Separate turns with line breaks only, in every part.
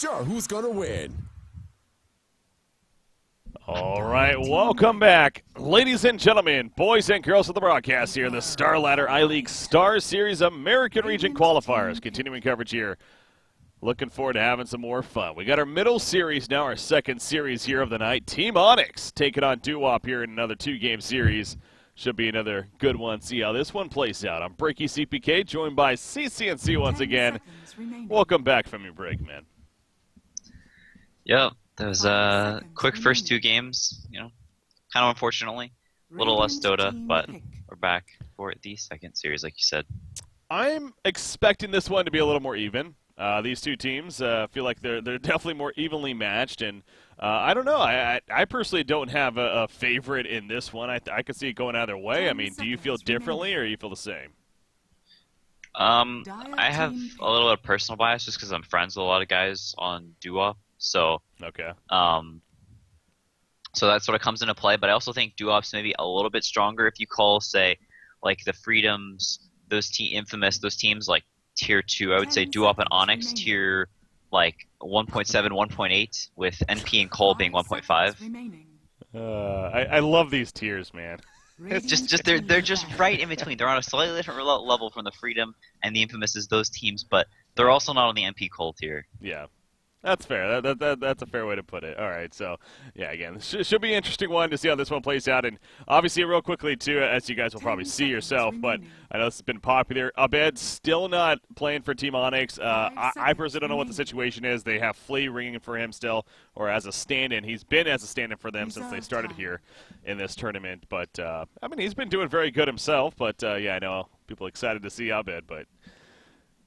Sure, who's gonna win?
All right, welcome back, ladies and gentlemen, boys and girls of the broadcast here in the Star Ladder I-League Star Series American Region Qualifiers. Continuing coverage here. Looking forward to having some more fun. We got our middle series now, our second series here of the night. Team Onyx taking on Doo-Wop here in another two-game series. Should be another good one. See how this one plays out. I'm Breaky CPK, joined by CCNC once again. Welcome back from your break, man.
Yep, that was a quick first two games, kind of unfortunately. A little less Dota, but we're back for the second series, like you said.
I'm expecting this one to be a little more even. These two teams feel like they're definitely more evenly matched, and I don't know. I personally don't have a favorite in this one. I could see it going either way. I mean, do you feel differently, or you feel the same?
I have a little bit of personal bias just because I'm friends with a lot of guys on Doo-Wop. So
okay.
So that sort of comes into play, but I also think Doo-Wop's maybe a little bit stronger if you call, say, like the Freedoms, Infamous, those teams like tier 2. I would say Doo-Wop and Onyx tier like 1.7, 1.8, with NP and Cole being 1.5.
I love these tiers, man.
It's just they're just right in between. They're on a slightly different level from the Freedom and the Infamouses, those teams, but they're also not on the NP Cole tier.
Yeah. That's fair. That's a fair way to put it. All right, so, yeah, again, should be an interesting one to see how this one plays out. And obviously, real quickly, too, as you guys will probably see yourself, but I know this has been popular. Abed still not playing for Team Onyx. I personally don't know what the situation is. They have Flea ringing for him still, or as a stand-in. He's been as a stand-in for them since they started here in this tournament. But, I mean, he's been doing very good himself. But, yeah, I know people excited to see Abed, but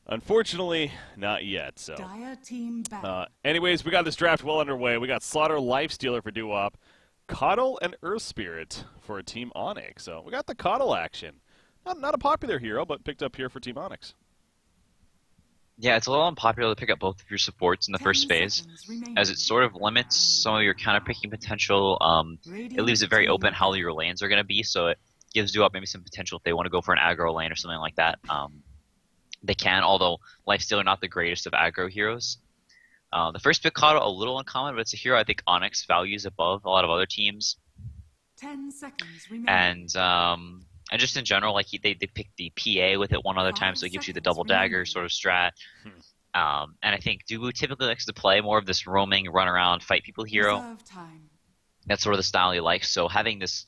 unfortunately, not yet. So, anyways, we got this draft well underway. We got Slaughter, Lifestealer for Doo-Wop, Coddle, and Earth Spirit for Team Onyx. So we got the Coddle action. Not a popular hero, but picked up here for Team Onyx.
Yeah, it's a little unpopular to pick up both of your supports in the first phase, as it sort of limits some of your counter-picking potential. It leaves it very open how your lanes are going to be, so it gives Doo-Wop maybe some potential if they want to go for an aggro lane or something like that. They can, although Lifestealer not the greatest of aggro heroes. The first pick Coddle, a little uncommon, but it's a hero I think Onyx values above a lot of other teams.
10 seconds remaining.
And just in general, like they picked the PA with it one other time, so it gives you the double dagger sort of strat. And I think Dubu typically likes to play more of this roaming, run around, fight people hero. That's sort of the style he likes. So having this,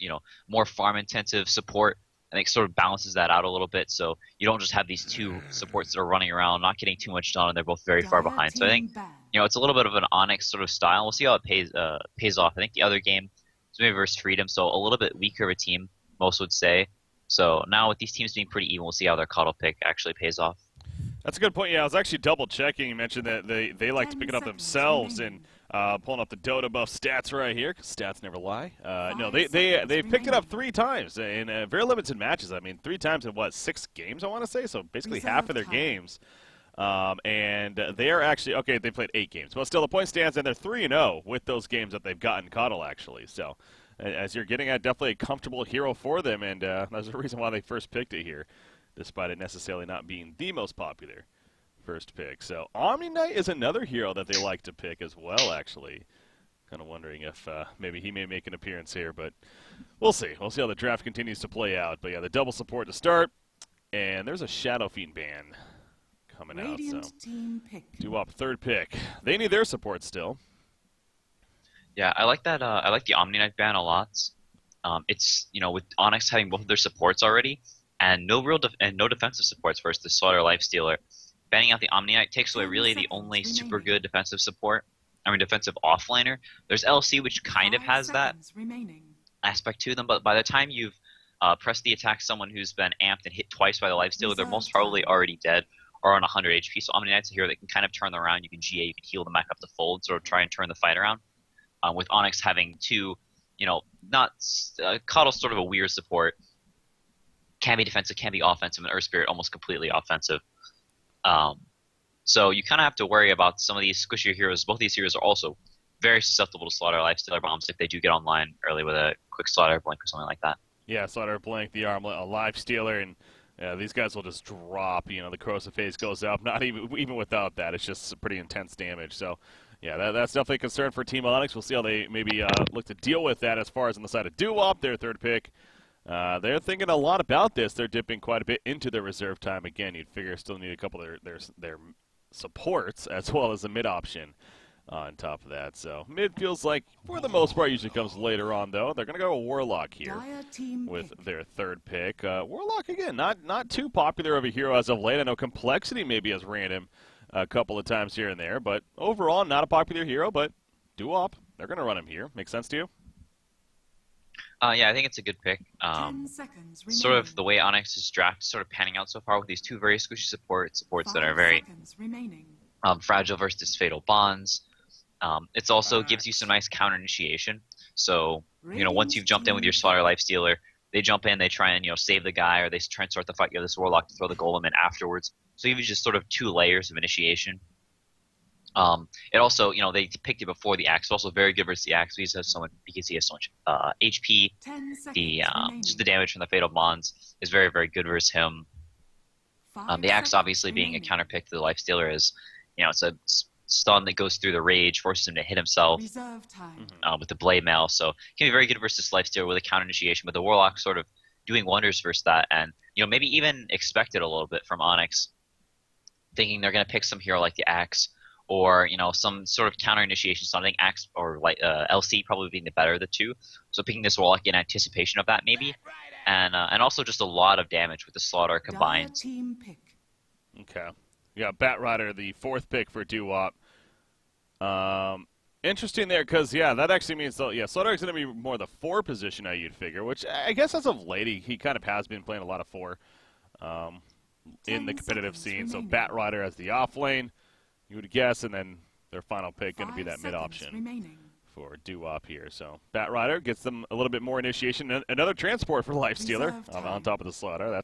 more farm intensive support, I think sort of balances that out a little bit, so you don't just have these two supports that are running around, not getting too much done, and they're both very far behind. So I think, it's a little bit of an Onyx sort of style. We'll see how it pays off. I think the other game was maybe versus Freedom, so a little bit weaker of a team, most would say. So now with these teams being pretty even, we'll see how their Coddle pick actually pays off.
That's a good point. Yeah, I was actually double-checking. You mentioned that they like to pick it up themselves, and pulling up the Dota buff stats right here, because stats never lie. No, they picked it up 3 times in very limited matches. I mean, 3 times in, 6 games, I want to say? So basically half of their games. And they are actually, okay, they played 8 games. But still, the point stands, and they're 3-0 with those games that they've gotten Coddle, actually. So as you're getting at, definitely a comfortable hero for them, and that's the reason why they first picked it here, despite it necessarily not being the most popular first pick. So Omni Knight is another hero that they like to pick as well, actually. Kind of wondering if maybe he may make an appearance here, but we'll see. We'll see how the draft continues to play out. But yeah, the double support to start, and there's a Shadow Fiend ban coming out. So Doo-Wop third pick. They need their support still.
Yeah, I like that. I like the Omni Knight ban a lot. It's with Onyx having both of their supports already, and no defensive supports versus the Slaughter Lifestealer. Banning out the Omni Knight takes away really the only super good defensive defensive offlaner. There's LC, which kind of has that aspect to them, but by the time you've pressed the attack someone who's been amped and hit twice by the Lifestealer, they're most probably already dead or on 100 HP. So Omni Knight's a hero that can kind of turn them around. You can GA, you can heal them back up to fold, sort of try and turn the fight around. With Onyx having two, not Coddle's sort of a weird support. Can be defensive, can be offensive, and Earth Spirit almost completely offensive. So you kind of have to worry about some of these squishier heroes. Both these heroes are also very susceptible to Slaughter Lifestealer bombs if they do get online early with a quick Slaughter Blink or something like that.
Yeah, Slaughter Blink, the Armlet, a Lifestealer, and Yeah, these guys will just drop. You know, the corrosive phase goes up. Not even without that, it's just pretty intense damage. So, yeah, that's definitely a concern for Team Onyx. We'll see how they maybe look to deal with that as far as on the side of Doo-Wop, their third pick. They're thinking a lot about this. They're dipping quite a bit into their reserve time. Again, you'd figure still need a couple of their supports as well as a mid option on top of that. So mid feels like, for the most part, usually comes later on, though. They're going to go to Warlock here with their third pick. Warlock, again, not too popular of a hero as of late. I know Complexity maybe has ran him a couple of times here and there, but overall, not a popular hero, but Doo-Wop, they're going to run him here. Make sense to you?
Yeah, I think it's a good pick.
10 seconds
Sort of the way Onyx's draft is sort of panning out so far with these two very squishy supports that are very fragile versus fatal bonds. It's also gives you some nice counter initiation. So, once you've jumped in with your Slaughter Lifestealer, they jump in, they try and, save the guy, or they try and start the fight. You have this Warlock to throw the Golem in afterwards. So you have just sort of two layers of initiation. It also, they picked it before the Axe. Also very good versus the Axe because he has so much HP. Just the damage from the Fatal Bonds is very, very good versus him. The Axe obviously being a counter pick to the Lifestealer is, it's a stun that goes through the rage, forces him to hit himself with the Blade Mail. So it can be very good versus Lifestealer with a counter initiation, but the Warlock sort of doing wonders versus that, and maybe even expected a little bit from Onyx, thinking they're going to pick some hero like the Axe, or some sort of counter initiation, something Axe or like LC probably being the better of the two. So picking this Warlock in anticipation of that maybe, and also just a lot of damage with the Slaughter combined.
Okay, yeah, Batrider, the fourth pick for Doo-Wop. Interesting there, because that actually means Slaughter is going to be more the 4 position, you'd figure, which I guess as of late he kind of has been playing a lot of 4 in the competitive scene. So Batrider as the off lane, you would guess, and then their final pick going to be that mid option for Doo-Wop here. So Batrider gets them a little bit more initiation. Another transport for Lifestealer on top of the Slaughter.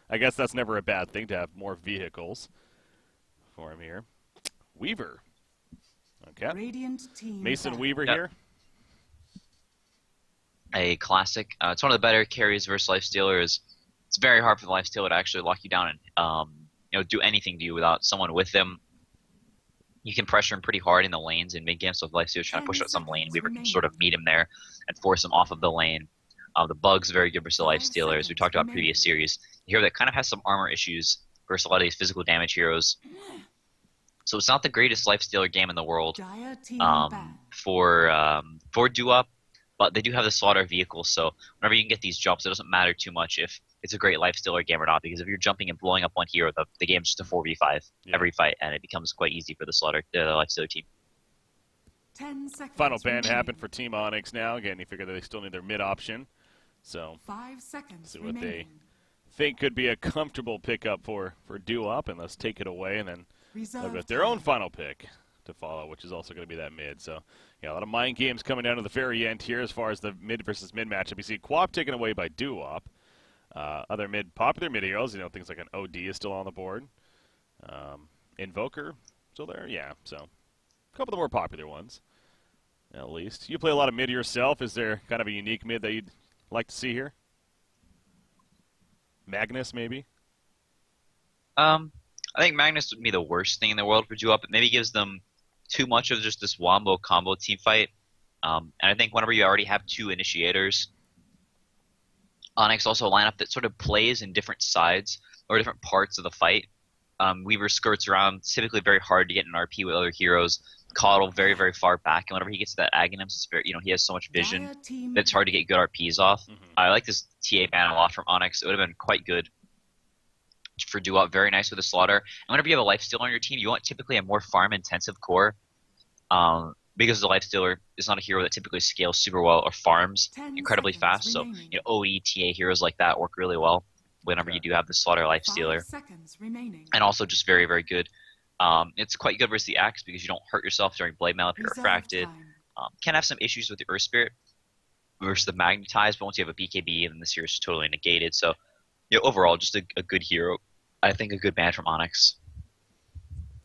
I guess that's never a bad thing to have more vehicles for him here. Weaver. Okay. Mason Weaver here.
A classic. It's one of the better carries versus Lifestealer. It's very hard for the Lifestealer to actually lock you down and do anything to you without someone with them. You can pressure him pretty hard in the lanes in mid game. So if Lifestealer's trying to push out some lane, Weaver can sort of meet him there and force him off of the lane. The Bug's very good versus the Lifestealer, as we talked about in previous series. A hero that kind of has some armor issues versus a lot of these physical damage heroes. So it's not the greatest Lifestealer game in the world for Doo-Wop, but they do have the Slaughter vehicle, so whenever you can get these jumps, it doesn't matter too much if it's a great Lifestealer game or not, because if you're jumping and blowing up one hero, the game's just a 4v5 every fight, and it becomes quite easy for the Lifestealer team.
10 seconds
Final ban happened for Team Onyx now. Again, you figure that they still need their mid option, so
5 seconds
see what they think could be a comfortable pickup for Doo-Wop, and let's take it away, and then they'll get their own final pick to follow, which is also going to be that mid. So, a lot of mind games coming down to the very end here as far as the mid versus mid matchup. You see Quap taken away by Doo-Wop. Other popular mid heroes, things like an OD is still on the board. Invoker still there, yeah. So, a couple of the more popular ones, at least. You play a lot of mid yourself. Is there kind of a unique mid that you'd like to see here? Magnus, maybe?
I think Magnus would be the worst thing in the world for Doo-Wop. It maybe gives them too much of just this wombo combo team fight. And I think whenever you already have 2 initiators, Onyx also a lineup that sort of plays in different sides or different parts of the fight. Weaver skirts around, typically very hard to get an RP with other heroes. Caudle very, very far back, and whenever he gets to that Aghanim, it's very, he has so much vision that it's hard to get good RPs off. I like this TA ban a lot from Onyx. It would have been quite good for Doo-Wop, very nice with the Slaughter. And whenever you have a Lifestealer on your team, you want typically a more farm-intensive core, because the Lifestealer is not a hero that typically scales super well or farms incredibly fast. So, OE, TA heroes like that work really well whenever you do have the Slaughter Lifestealer. And also just very, very good. It's quite good versus the Axe because you don't hurt yourself during Blade Mail if you're refracted. Can have some issues with the Earth Spirit versus the Magnetize, but once you have a BKB, then this hero is totally negated. So, overall, just a good hero. I think a good ban from Onyx.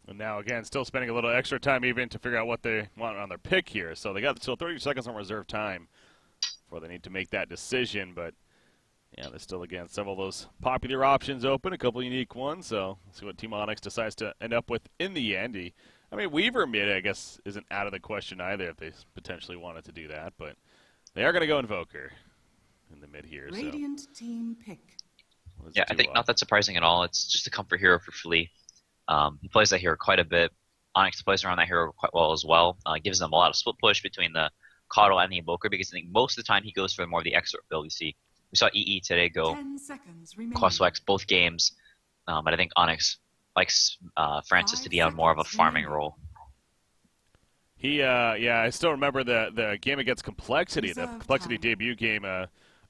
And now, again, still spending a little extra time even to figure out what they want on their pick here. So they got still 30 seconds on reserve time before they need to make that decision. But Yeah, there's still, again, several of those popular options open, a couple unique ones, so we'll see what Team Onyx decides to end up with in the end. I mean, Weaver mid, I guess, isn't out of the question either if they potentially wanted to do that, but they are going to go Invoker in the mid here.
Radiant team pick.
Yeah, I think not that surprising at all. It's just a comfort hero for Flea. He plays that hero quite a bit. Onyx plays around that hero quite well as well. Gives them a lot of split push between the Coddle and the Invoker because I think most of the time he goes for more of the Exort build. You see, we saw EE today go
10 seconds remaining.
Crosswax both games, but I think Onyx likes Francis to be on more of a farming role.
Yeah, I still remember the game against Complexity, the
Reserve
Complexity
time.
debut game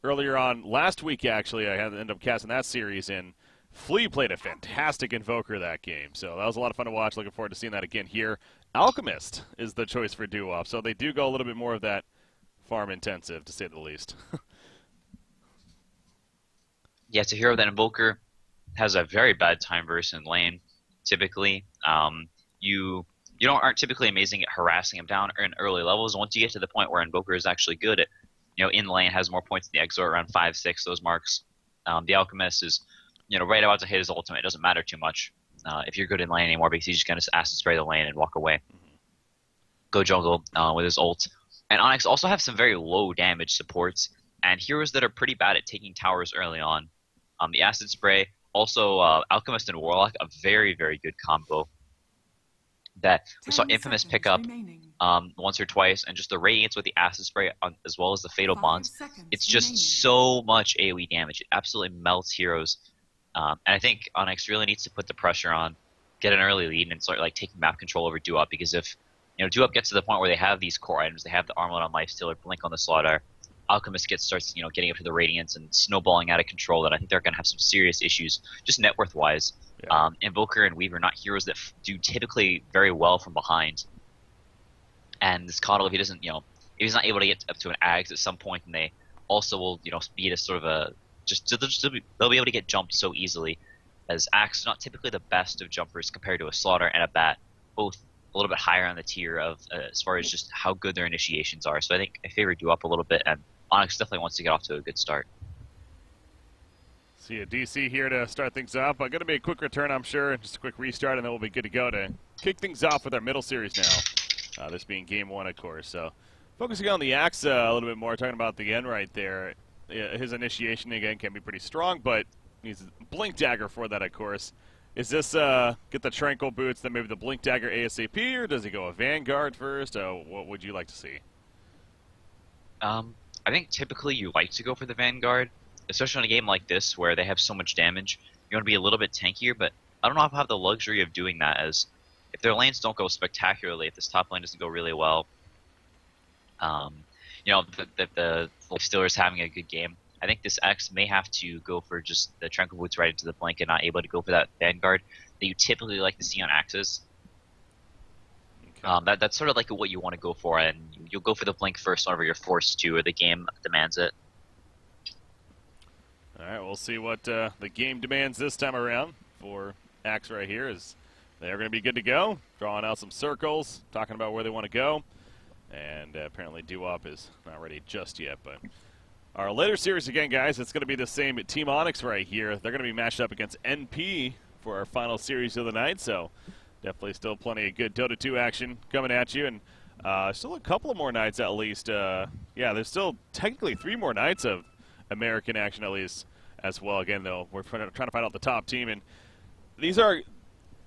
earlier on last week, actually. I had to end up casting that series, and Flea played a fantastic Invoker that game. So that was a lot of fun to watch. Looking forward to seeing that again here. Alchemist is the choice for duo, so they do go a little bit more of that farm intensive, to say the least.
Yeah, it's a hero that Invoker has a very bad time versus in lane. Typically, you aren't typically amazing at harassing him down in early levels. Once you get to the point where Invoker is actually good at, in lane, has more points than the Exort, around 5-6, those marks. The Alchemist is, right about to hit his ultimate. It doesn't matter too much if you're good in lane anymore because he's just going to acid spray the lane and walk away. Go jungle with his ult. And Onyx also have some very low damage supports and heroes that are pretty bad at taking towers early on. The acid spray, also Alchemist and Warlock, a very, very good combo that we saw
10
Infamous
seconds
pick up
remaining.
once or twice, and just the Radiance with the acid spray as well as the Fatal
5
Bonds.
seconds
It's just
remaining.
so much AoE damage. It absolutely melts heroes. And I think Onyx really needs to put the pressure on, get an early lead, and start taking map control over Duop, because if Duop gets to the point where they have these core items, they have the Armlet on Lifestealer, Blink on the Slaughter, Alchemist starts getting up to the Radiance and snowballing out of control, then I think they're going to have some serious issues, just net worth wise.
Yeah.
Invoker and Weaver, not heroes that do typically very well from behind. And this Coddle, if he doesn't, if he's not able to get up to an Ags at some point, and they also will, be at a sort of a they'll be able to get jumped so easily, as Axe is not typically the best of jumpers compared to a Slaughter and a Bat, both a little bit higher on the tier of as far as just how good their initiations are. So I think I favor Duop a little bit, and Onyx definitely wants to get off to a good start.
See a DC here to start things off. Going to be a quick return, I'm sure. Just a quick restart, and then we'll be good to go to kick things off with our middle series now. This being game 1, of course. So focusing on the Axe a little bit more, talking about the end right there. His initiation, again, can be pretty strong, but he's Blink Dagger for that, of course. Is this get the Tranquil Boots, then maybe the Blink Dagger ASAP, or does he go a Vanguard first? What would you like to see?
I think typically you like to go for the Vanguard, especially in a game like this where they have so much damage. You want to be a little bit tankier, but I don't know if I have the luxury of doing that, as if their lanes don't go spectacularly, if this top lane doesn't go really well, the Lifestealer is having a good game, I think this X may have to go for just the Tranquil Boots right into the blink and not able to go for that Vanguard that you typically like to see on Axes.
Okay.
That's sort of like what you want to go for, and you'll go for the blink first whenever you're forced to, or the game demands it.
All right, we'll see what the game demands this time around for Axe right here. Is they're going to be good to go, drawing out some circles, talking about where they want to go, and apparently Duop is not ready just yet. But our later series again, guys, it's going to be the same Team Onyx right here. They're going to be matched up against NP for our final series of the night, so definitely still plenty of good Dota 2 action coming at you, and still a couple of more nights at least. Yeah, there's still technically 3 more nights of American action at least as well. Again, though, we're trying to find out the top team, and these are,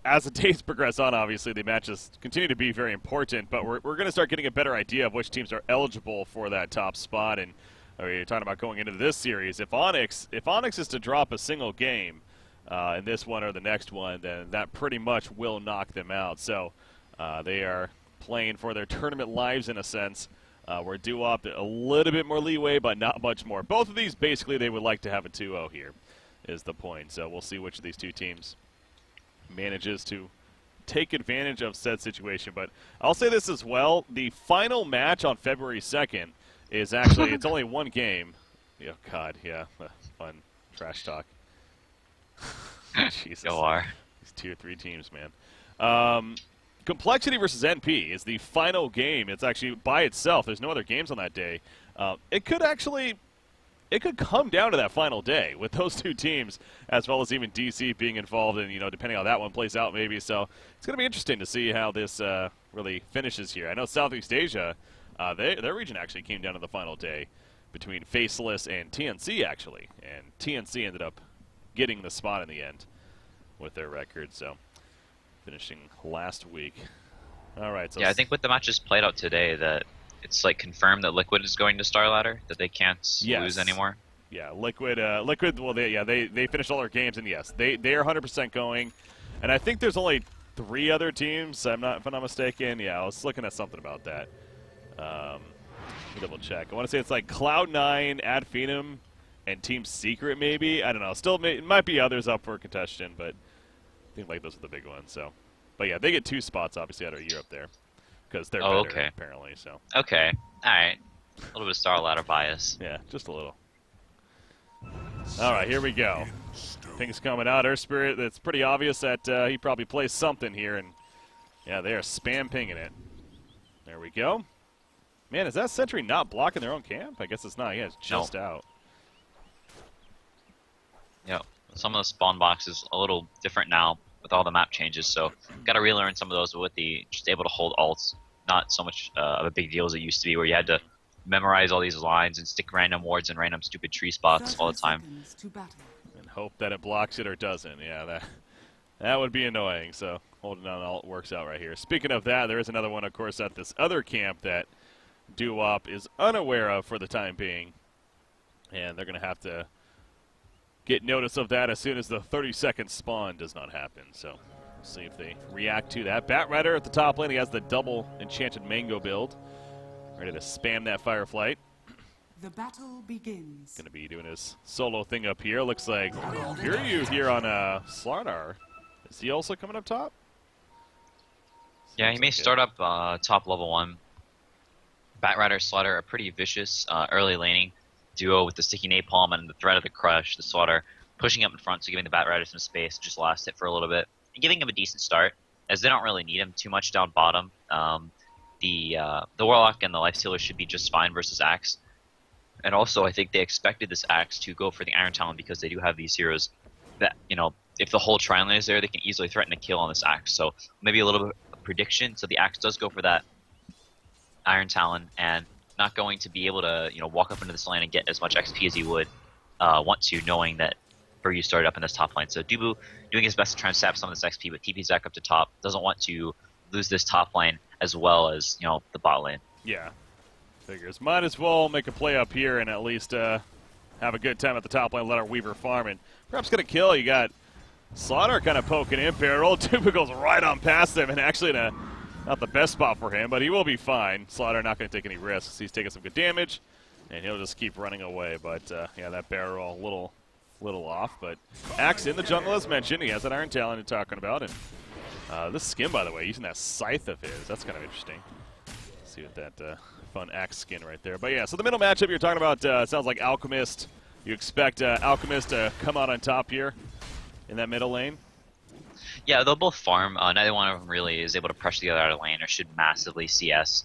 as the days progress on, obviously the matches continue to be very important, but we're going to start getting a better idea of which teams are eligible for that top spot. And you're talking about going into this series. If Onyx is to drop a single game in this one or the next one, then that pretty much will knock them out. So they are playing for their tournament lives in a sense. Where Duop a little bit more leeway, but not much more. Both of these, basically, they would like to have a 2-0 here, is the point. So we'll see which of these two teams manages to take advantage of said situation. But I'll say this as well. The final match on February 2nd is actually, it's only one game. Oh, God, yeah. Fun trash talk. Jesus.
Go R.
These 2 or 3 teams, man. Complexity versus NP is the final game. It's actually by itself. There's no other games on that day. It could actually it could come down to that final day with those two teams, as well as even DC being involved, and depending on how that one plays out, maybe. So it's going to be interesting to see how this really finishes here. I know Southeast Asia, their region actually came down to the final day between Faceless and TNC actually, and TNC ended up getting the spot in the end with their record. So finishing last week. All right. So
yeah, I think with the matches played out today, that it's like confirmed that Liquid is going to Star Ladder, that they can't lose anymore.
Yeah, Liquid. Well, they finished all their games, and yes, they are 100% going. And I think there's only 3 other teams. If I'm not mistaken. Yeah, I was looking at something about that. Let me double check. I want to say it's like Cloud9, Ad Phenom, and Team Secret, maybe. I don't know. Still, it might be others up for contention, but I think like those are the big ones. So, but yeah, they get 2 spots obviously out of Europe there because they're better apparently. So.
Okay. All right. A little bit of Star Ladder bias.
Yeah, just a little. All right, here we go. Things coming out. Earth Spirit, it's pretty obvious that he probably plays something here, and yeah, they are spam pinging it. There we go. Man, is that Sentry not blocking their own camp? I guess it's not. Yeah, it's just out.
Yep. Some of the spawn boxes a little different now with all the map changes, so got to relearn some of those with the just able to hold ults. Not so much of a big deal as it used to be, where you had to memorize all these lines and stick random wards in random stupid tree spots all the time.
And hope that it blocks it or doesn't. Yeah, that would be annoying. So holding on alt works out right here. Speaking of that, there is another one, of course, at this other camp that Doo-Wop is unaware of for the time being. And they're going to have to get notice of that as soon as the 30-second spawn does not happen. So we'll see if they react to that. Batrider at the top lane. He has the double Enchanted Mango build. Ready to spam that Fireflight.
The battle begins.
Going to be doing his solo thing up here. Looks like Kiryu here on Slardar. Is he also coming up top?
Yeah, he may start up top level 1. Batrider, Slaughter are pretty vicious early laning duo with the sticky napalm and the threat of the crush. The Slaughter pushing up in front, so giving the Batrider some space to just last it for a little bit and giving him a decent start, as they don't really need him too much down bottom. The Warlock and the Lifestealer should be just fine versus Axe. And also, I think they expected this Axe to go for the Iron Talon because they do have these heroes that, if the whole Tri-Lane is there, they can easily threaten a kill on this Axe. So maybe a little bit of prediction. So the Axe does go for that Iron Talon and not going to be able to, walk up into this lane and get as much XP as he would want to, knowing that Buryu started up in this top lane. So Dubu doing his best to try and sap some of this XP, but TP's back up to top. Doesn't want to lose this top lane as well as, the bot lane.
Yeah. Figures. Might as well make a play up here and at least have a good time at the top lane, let our Weaver farm, and perhaps get a kill. You got Slaughter kind of poking in. Barrel. Dubu goes right on past him, and actually not the best spot for him, but he will be fine. Slaughter not going to take any risks. He's taking some good damage, and he'll just keep running away. But, yeah, that barrel a little off. But Axe in the jungle, as mentioned. He has that Iron Talon you're talking about. And this skin, by the way, using that scythe of his, that's kind of interesting. Let's see what that fun Axe skin right there. But, yeah, so the middle matchup you're talking about sounds like Alchemist. You expect Alchemist to come out on top here in that middle lane?
Yeah, they'll both farm. Neither one of them really is able to pressure the other out of lane or should massively CS.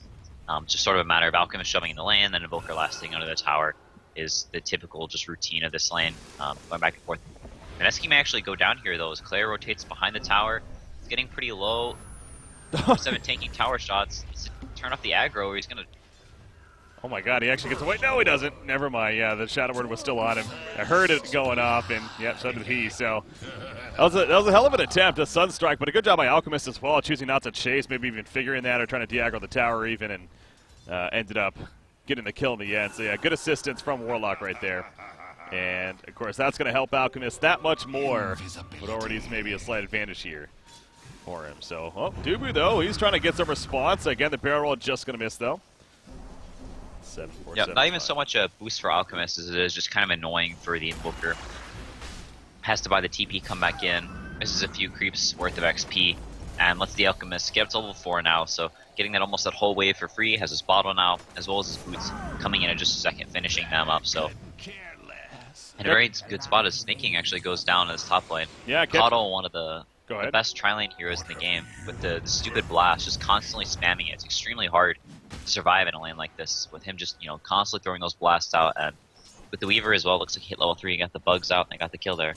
It's just sort of a matter of Alchemist shoving in the lane, then Invoker lasting under the tower is the typical just routine of this lane, going back and forth. And Eski may actually go down here, though, as Claire rotates behind the tower. It's getting pretty low. 7 tanking tower shots. Needs to turn off the aggro, or he's going to...
Oh my god, he actually gets away. No, he doesn't. Never mind. Yeah, the Shadow Word was still on him. I heard it going off, and yeah, so did he. So that was a hell of an attempt, a Sunstrike, but a good job by Alchemist as well, choosing not to chase, maybe even figuring that or trying to de-aggro the tower even, and ended up getting the kill in the end. So yeah, good assistance from Warlock right there. And of course, that's going to help Alchemist that much more, but already is maybe a slight advantage here for him. So, Dubu though, he's trying to get some response. Again, the barrel roll just going to miss though. 7, 4,
yeah,
7,
not even
5.
so much a boost for Alchemist as it is just kind of annoying for the Invoker. Has to buy the TP, come back in. Misses a few creeps worth of XP, and lets the Alchemist get up to level 4 now, so getting that almost that whole wave for free, has his bottle now, as well as his boots coming in just a second, finishing them up, so. And a very good spot as Snaking actually goes down in his top lane.
Yeah,
Coddle, one of the
the
best tri-lane heroes in the game, with the stupid blast, just constantly spamming it. It's extremely hard to survive in a lane like this, with him just, constantly throwing those blasts out, and with the Weaver as well. Looks like he hit level 3 and got the bugs out and got the kill there.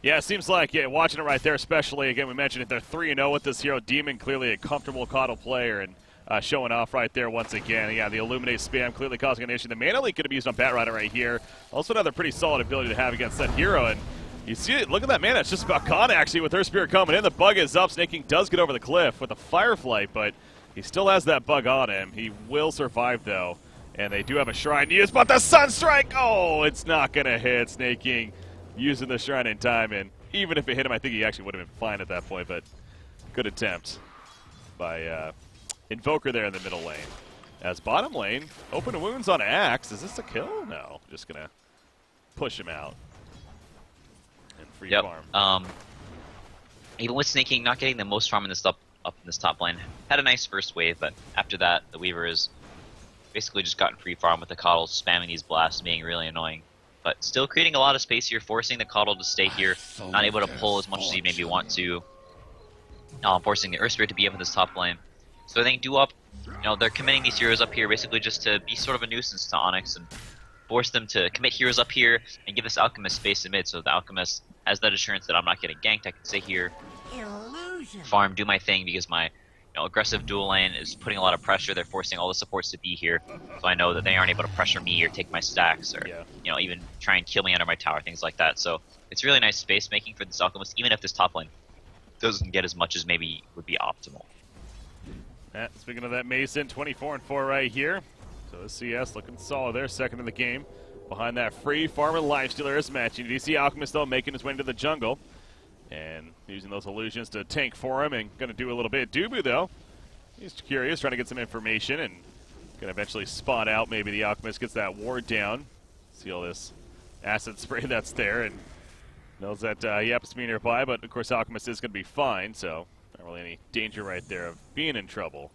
Yeah, it seems like, yeah, watching it right there, especially, again, we mentioned it, they're 3-0 with this hero. Demon, clearly a comfortable Coddle player, and showing off right there once again. Yeah, the Illuminate spam clearly causing an issue. The Mana Leak could have used on Batrider right here. Also another pretty solid ability to have against that hero, and you see it, look at that mana, it's just about gone actually with her Spirit coming in. The bug is up, Snake King does get over the cliff with a Fireflight, but he still has that bug on him. He will survive though, and they do have a Shrine to use, but the Sunstrike, oh, it's not gonna hit. Snake King using the Shrine in time, and even if it hit him, I think he actually would have been fine at that point, but good attempt by Invoker there in the middle lane. As bottom lane, open wounds on Axe. Is this a kill? No, just gonna push him out. And free farm.
Even with Snake King not getting the most farm in this up in this top lane, had a nice first wave, but after that, the Weaver is basically just gotten free farm with the Coddle spamming these blasts, being really annoying. But still creating a lot of space here, forcing the Coddle to stay here, not able to pull as much as he maybe want to, forcing the Earth Spirit to be up in this top lane. So I think do-up, they're committing these heroes up here basically just to be sort of a nuisance to Onyx and force them to commit heroes up here and give this Alchemist space in mid, so the Alchemist has that assurance that I'm not getting ganked. I can stay here, farm, do my thing, because my aggressive dual lane is putting a lot of pressure. They're forcing all the supports to be here, so I know that they aren't able to pressure me or take my stacks or even try and kill me under my tower, things like that. So it's really nice space making for this Alchemist, even if this top lane doesn't get as much as maybe would be optimal.
Yeah, speaking of that, Mason, 24-4 right here. So the CS looking solid there, second in the game. Behind that free farm and lifestealer is matching. You see Alchemist though making his way into the jungle and using those illusions to tank for him and going to do a little bit. Dubu though, he's curious, trying to get some information and going to eventually spot out. Maybe the Alchemist gets that ward down. See all this acid spray that's there and knows that he happens to be nearby, but of course Alchemist is going to be fine, so not really any danger right there of being in trouble.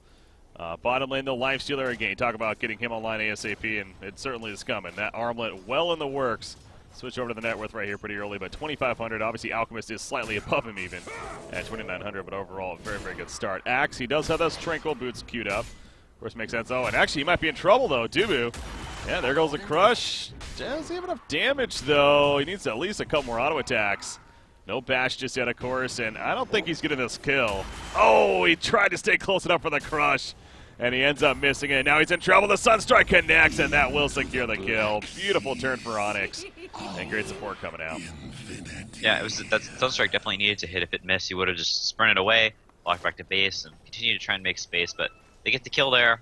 Bottom lane, the Lifestealer again. Talk about getting him online ASAP, and it certainly is coming. That armlet well in the works. Switch over to the net worth right here pretty early, but 2,500. Obviously, Alchemist is slightly above him even at 2,900, but overall, a very, very good start. Axe, he does have those Tranquil Boots queued up. Of course, makes sense. Oh, and actually, he might be in trouble, though. Dubu. Yeah, there goes the Crush. Doesn't have enough damage, though. He needs at least a couple more auto attacks. No bash just yet, of course, and I don't think he's getting this kill. Oh, he tried to stay close enough for the Crush, and he ends up missing it. Now he's in trouble. The Sunstrike connects, and that will secure the kill. Beautiful turn for Onyx, and great support coming out.
Yeah, that Sunstrike definitely needed to hit. If it missed, he would have just sprinted away, walked back to base, and continued to try and make space, but they get the kill there.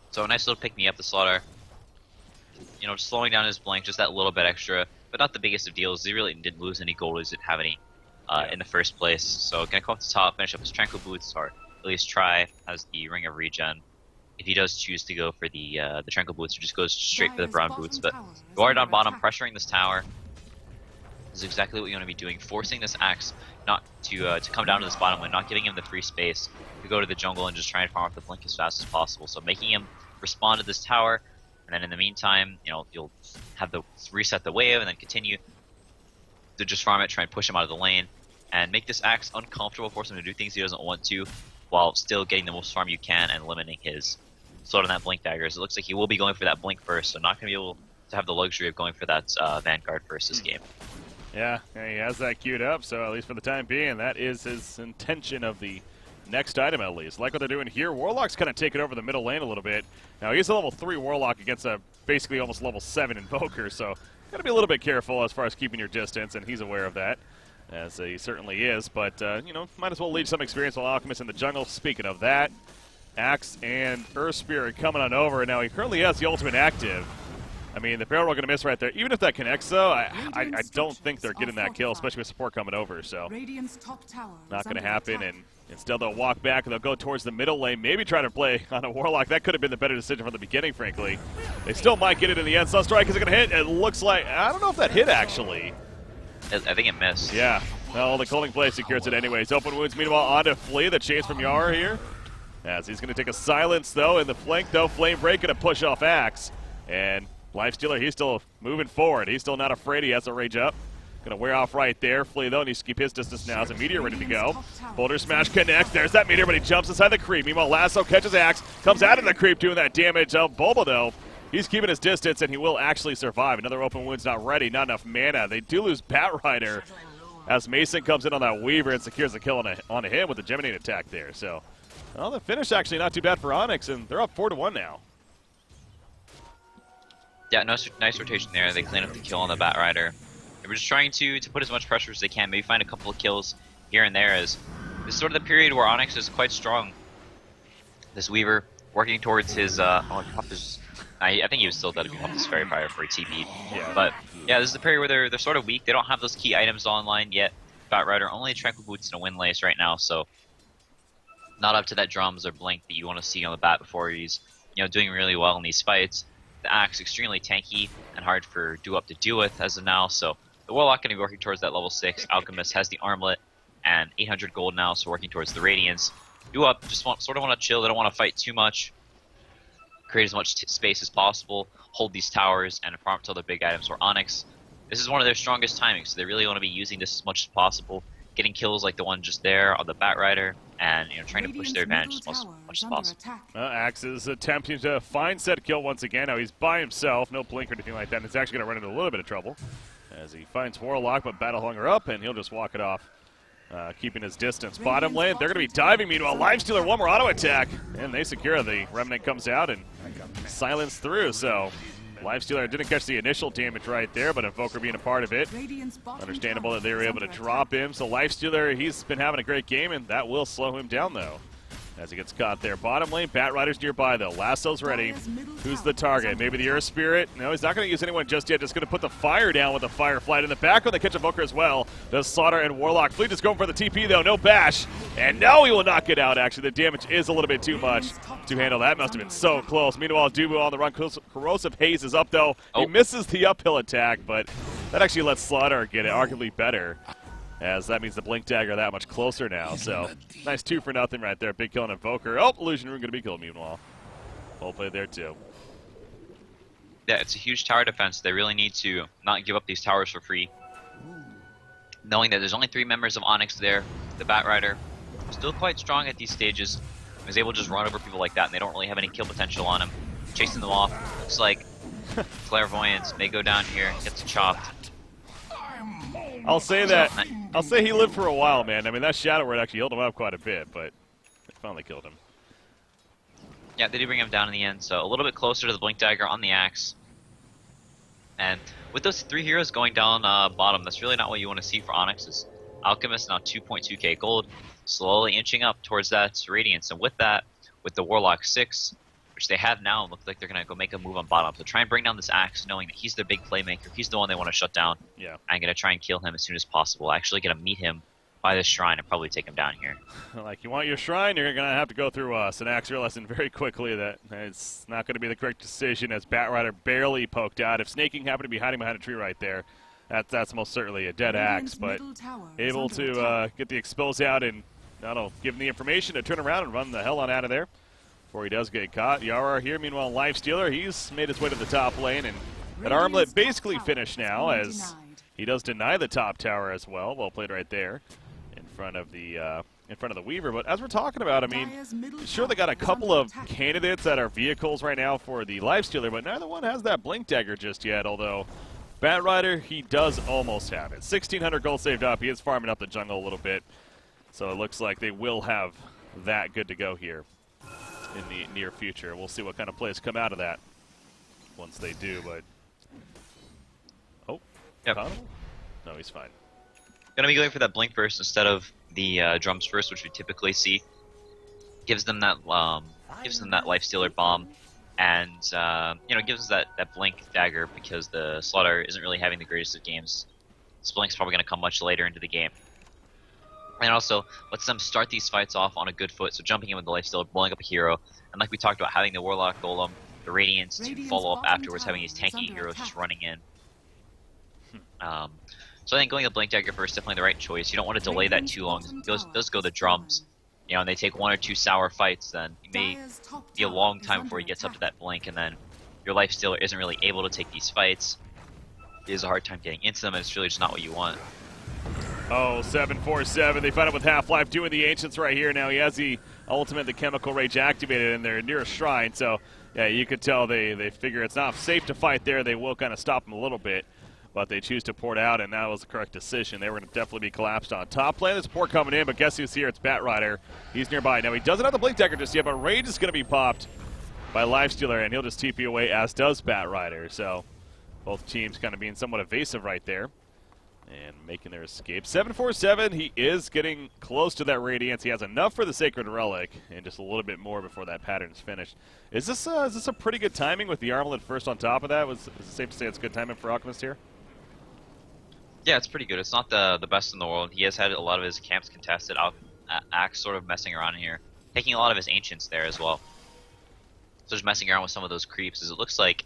So a nice little pick-me-up, the Slaughter. Just slowing down his blink just that little bit extra, but not the biggest of deals. He really didn't lose any gold, he didn't have any in the first place. So gonna come up to top, finish up his Tranquil Boots, or at least try, has the Ring of Regen. If he does choose to go for the Tranquil Boots, or just goes straight for the Brown Boots. But guard on bottom, pressuring this tower. This is exactly what you want to be doing, forcing this Axe not to come down to this bottom lane, not giving him the free space to go to the jungle and just try and farm up the blink as fast as possible. So making him respond to this tower, and then in the meantime, you'll have the reset the wave and then continue to just farm it, try and push him out of the lane, and make this Axe uncomfortable, force him to do things he doesn't want to, while still getting the most farm you can and limiting his slowed on that blink daggers. It looks like he will be going for that blink first, so not going to be able to have the luxury of going for that Vanguard first this game.
Yeah, he has that queued up, so at least for the time being, that is his intention of the next item at least. Like what they're doing here, Warlock's kind of taking over the middle lane a little bit. Now he's a level 3 Warlock against a basically almost level 7 Invoker, so got to be a little bit careful as far as keeping your distance, and he's aware of that, as he certainly is. But, might as well lead some experience while Alchemist in the jungle. Speaking of that, Axe and Earth Spirit coming on over. Now he currently has the ultimate active. I mean, the barrel we're going to miss right there. Even if that connects, though, I don't think they're getting that kill, especially with support coming over. So not going to happen. And instead, they'll walk back and they'll go towards the middle lane. Maybe try to play on a Warlock. That could have been the better decision from the beginning, frankly. They still might get it in the end. Sunstrike is going to hit. It looks like, I don't know if that hit actually.
I think it missed.
Yeah. Well, the Culling Blade secures it anyways. Open wounds, meanwhile, on to Flea. The chase from Yar here. As he's going to take a silence, though, in the flank, though. Flame Break going to push off Axe. And Lifestealer, he's still moving forward. He's still not afraid. He has to rage up. Going to wear off right there. Flea, though, needs to keep his distance now. As a Meteor ready to go. Boulder Smash connects. There's that Meteor, but he jumps inside the creep. Meanwhile, Lasso catches Axe. Comes out of the creep doing that damage. Boba, though, He's keeping his distance, and he will actually survive. Another open wound's not ready, not enough mana. They do lose Batrider as Mason comes in on that Weaver and secures the kill on him with the Geminate attack there. So, well, the finish actually not too bad for Onyx, and they're up 4-1 now.
Yeah, nice rotation there. They clean up the kill on the Batrider. They were just trying to put as much pressure as they can, maybe find a couple of kills here and there, as this is sort of the period where Onyx is quite strong. This Weaver working towards his, I think he was still dead if he popped his Fairy Fire for a TP.
Yeah.
But yeah, this is the period where they're sort of weak. They don't have those key items online yet. Batrider only Tranquil Boots and a Windlace right now, so not up to that drums or blink that you want to see on the bat before he's doing really well in these fights. The Axe extremely tanky and hard for Do-Up to deal with as of now, so the Warlock going to be working towards that level 6. Alchemist has the Armlet and 800 gold now, so working towards the Radiance. Do-Up just want to chill. They don't want to fight too much. Create as much space as possible, hold these towers, and farm till their big items. Or Onyx, this is one of their strongest timings, so they really want to be using this as much as possible, getting kills like the one just there on the Batrider, and trying to push their advantage as much as possible.
Axe is attempting to find said kill once again. Now he's by himself, no blink or anything like that, and it's actually going to run into a little bit of trouble as he finds Warlock, but Battle Hunger up, and he'll just walk it off. Keeping his distance. Bottom lane, they're going to be diving. Meanwhile, Lifestealer, one more auto attack, and they secure. The Remnant comes out and silence through. So Lifestealer didn't catch the initial damage right there, but Invoker being a part of it, understandable that they were able to drop him. So Lifestealer, he's been having a great game, and that will slow him down, though, as he gets caught there. Bottom lane, Batrider's nearby, though. Lasso's ready. Who's the target? Maybe the Earth Spirit? No, he's not going to use anyone just yet. Just going to put the fire down with the Fire Flight. In the back when they catch Invoker as well. Does Slaughter and Warlock. Fleet is going for the TP, though. No bash. And no, he will not get out, actually. The damage is a little bit too much to handle. That must have been so close. Meanwhile, Dubu on the run. Corrosive Haze is up, though. He misses the uphill attack, but that actually lets Slaughter get it arguably better, as that means the Blink Dagger that much closer now. So, nice 2-for-0 right there. Big kill on Invoker. Oh, Illusion Rune going to be killed meanwhile. Well played there, too.
Yeah, it's a huge tower defense. They really need to not give up these towers for free. Knowing that there's only 3 members of Onyx there, the Batrider, still quite strong at these stages, is able to just run over people like that, and they don't really have any kill potential on him. Chasing them off. Looks like Clairvoyance may go down here, gets chopped.
I'll say he lived for a while, man. I mean, that Shadow Word actually healed him up quite a bit, but it finally killed him.
Yeah, they do bring him down in the end, so a little bit closer to the Blink Dagger on the Axe. And with those 3 heroes going down bottom, that's really not what you want to see for Onyx's. Alchemist now 2.2k gold, slowly inching up towards that Radiance. And with that, with the Warlock 6, which they have now, looks like they're going to go make a move on bottom. So try and bring down this Axe, knowing that he's their big playmaker. He's the one they want to shut down.
Yeah.
I'm going to try and kill him as soon as possible. Actually going to meet him by this shrine and probably take him down here.
Like, you want your shrine, you're going to have to go through us. And Axe realizing very quickly that it's not going to be the correct decision, as Batrider barely poked out. If Snaking happened to be hiding behind a tree right there, that's most certainly a dead Axe. But able to get the expose out, and that'll give him the information to turn around and run the hell on out of there before he does get caught. Yara here, meanwhile, Lifestealer, he's made his way to the top lane, and that Armlet basically finished now, as he does deny the top tower as well. Well played right there in front of the Weaver. But as we're talking about, I mean, sure, they got a couple of candidates that are vehicles right now for the Lifestealer, but neither one has that Blink Dagger just yet, although Batrider, he does almost have it. 1,600 gold saved up. He is farming up the jungle a little bit, so it looks like they will have that good to go here in the near future. We'll see what kind of plays come out of that once they do, but... Oh,
yep.
No, he's fine.
Gonna be going for that Blink first instead of the drums first, which we typically see. Gives them that Lifestealer bomb, and gives us that Blink Dagger, because the Slaughter isn't really having the greatest of games. This Blink's probably gonna come much later into the game. And also lets them start these fights off on a good foot, so jumping in with the Lifestealer, blowing up a hero, and like we talked about, having the Warlock Golem, the Radiance to follow up afterwards, having these tanky heroes just running in. So I think going the Blink Dagger first is definitely the right choice. You don't want to delay that too long. It does go the drums, and they take 1 or 2 sour fights, then it may be a long time before he gets up to that Blink, and then your Lifestealer isn't really able to take these fights. It is a hard time getting into them, and it's really just not what you want.
Oh, 747. They find it with Half-Life doing the Ancients right here. Now he has the ultimate, the Chemical Rage activated in their nearest shrine, so Yeah, you could tell they figure it's not safe to fight there. They will kind of stop him a little bit, but they choose to port out, and that was the correct decision. They were going to definitely be collapsed on top lane. There's support coming in, but guess who's here? It's Batrider. He's nearby. Now, he doesn't have the Blink Dagger just yet, but Rage is going to be popped by Lifestealer, and he'll just TP away, as does Batrider. So both teams kind of being somewhat evasive right there and making their escape. 747, he is getting close to that Radiance. He has enough for the Sacred Relic and just a little bit more before that pattern is finished. Is this a pretty good timing with the Armlet first on top of that? Is it safe to say it's good timing for Alchemist here?
Yeah, it's pretty good. It's not the best in the world. He has had a lot of his camps contested. Axe sort of messing around here. Taking a lot of his Ancients there as well. So just messing around with some of those creeps, as it looks like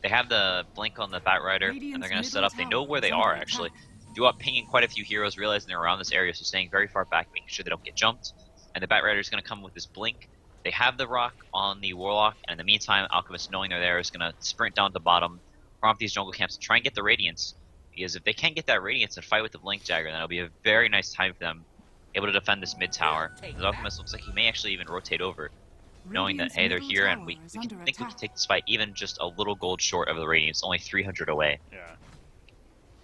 they have the blink on the Batrider, and they're going to set up. They know where they are, actually. Do up pinging quite a few heroes, realizing they're around this area, so staying very far back, making sure they don't get jumped. And the Batrider is going to come with this blink. They have the rock on the Warlock, and in the meantime, Alchemist, knowing they're there, is going to sprint down to the bottom, farm up these jungle camps, and try and get the Radiance. Because if they can't get that Radiance and fight with the Blink Dagger, then it'll be a very nice time for them, able to defend this mid tower. The Alchemist looks like he may actually even rotate over, knowing that, hey, they're here, and we think we can take this fight even just a little gold short of the Radiance, only 300 away.
Yeah.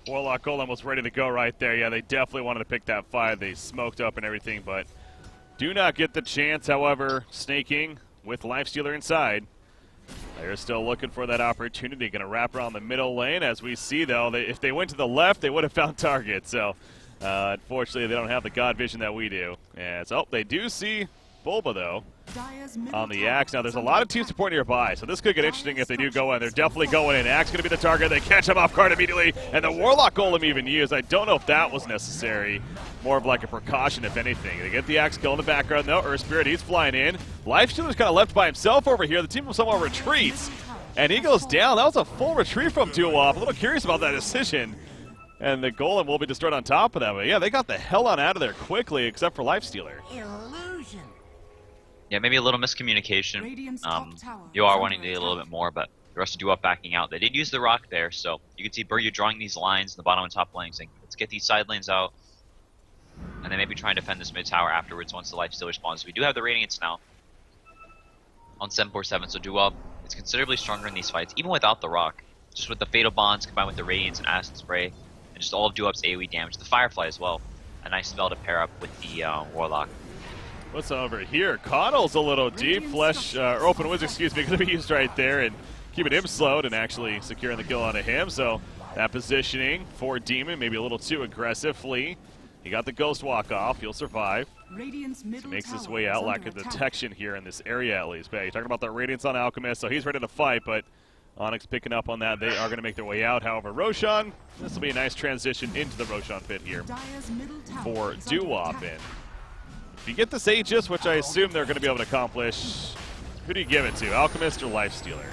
Warlock Golem was ready to go right there. Yeah, they definitely wanted to pick that fight. They smoked up and everything, but do not get the chance. However, snaking with Lifestealer inside. They're still looking for that opportunity. Going to wrap around the middle lane. As we see, though, if they went to the left, they would have found target. So, unfortunately, they don't have the God vision that we do. And so, they do see Bulba, though, on the Axe. Now, there's a lot of team support nearby, so this could get interesting if they do go in. They're definitely going in. Axe going to be the target. They catch him off guard immediately, and the Warlock Golem even used. I don't know if that was necessary. More of like a precaution, if anything. They get the Axe kill in the background, though. Earth Spirit, he's flying in. Lifestealer's kind of left by himself over here. The team somehow retreats, and he goes down. That was a full retreat from Duop. A little curious about that decision. And the Golem will be destroyed on top of that. But yeah, they got the hell on out of there quickly, except for Lifestealer.
Illusion.
Yeah, maybe a little miscommunication. You are wanting to do a little bit more, but the rest of Duop backing out. They did use the rock there, so you can see Buryu drawing these lines in the bottom and top lanes, saying, let's get these side lanes out, and then maybe try and defend this mid tower afterwards once the Lifestealer spawns. We do have the Radiance now on 747, so Duop is considerably stronger in these fights, even without the rock. Just with the Fatal Bonds combined with the Radiance and Acid Spray, and just all of Duop's AoE damage. The Firefly as well. A nice spell to pair up with the Warlock.
What's over here? Coddle's a little deep. Flesh, or Open Wizard, excuse me, going to be used right there and keeping him slowed and actually securing the kill onto him. So that positioning for Demon, maybe a little too aggressive. Flea, he got the Ghost Walk off. He'll survive. So makes his way out, lack of detection here in this area at least. But yeah, you're talking about the Radiance on Alchemist, so he's ready to fight, but Onyx picking up on that. They are going to make their way out. However, Roshan, this will be a nice transition into the Roshan pit here for Duop. And if you get this Aegis, which I assume they're going to be able to accomplish, who do you give it to, Alchemist or Lifestealer?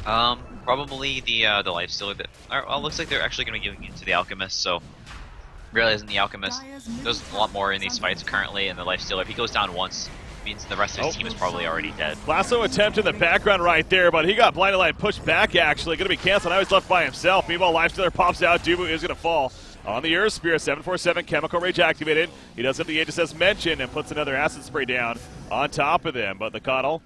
Probably the Lifestealer. Well, looks like they're actually going to be giving it to the Alchemist, so realizing the Alchemist does a lot more in these fights currently, and the Lifestealer, if he goes down once, means the rest of his team is probably already dead.
Lasso attempt in the background right there, but he got blinded light pushed back actually. Going to be canceled. Now he's left by himself. Meanwhile, Lifestealer pops out. Dubu is going to fall. On the Earth Spear, 747, Chemical Rage activated. He does have the Aegis as mentioned and puts another Acid Spray down on top of them. But the Coddle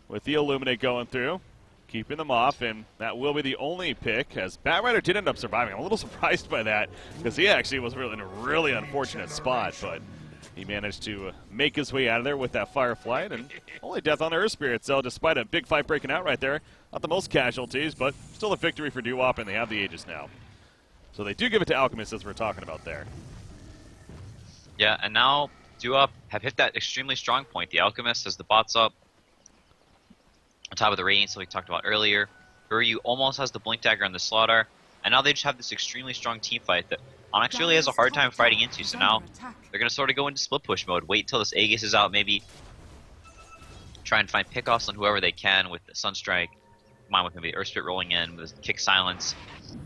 with the Illuminate going through, keeping them off, and that will be the only pick as Batrider did end up surviving. I'm a little surprised by that because he actually was really in a really unfortunate spot, but he managed to make his way out of there with that Firefly, and only death on Earth Spirit. So despite a big fight breaking out right there, not the most casualties, but still a victory for Duop, and they have the Aegis now. So they do give it to Alchemist, as we're talking about there.
Yeah, and now Duop have hit that extremely strong point. The Alchemist has the bots up on top of the Radiance that we talked about earlier. Buryu almost has the Blink Dagger on the Slaughter, and now they just have this extremely strong team fight that Onyx really has a hard time fighting into. So now they're going to sort of go into split push mode, wait until this Aegis is out, maybe try and find pickoffs on whoever they can with the Sunstrike, combined with maybe Earth Spit rolling in with Kick Silence,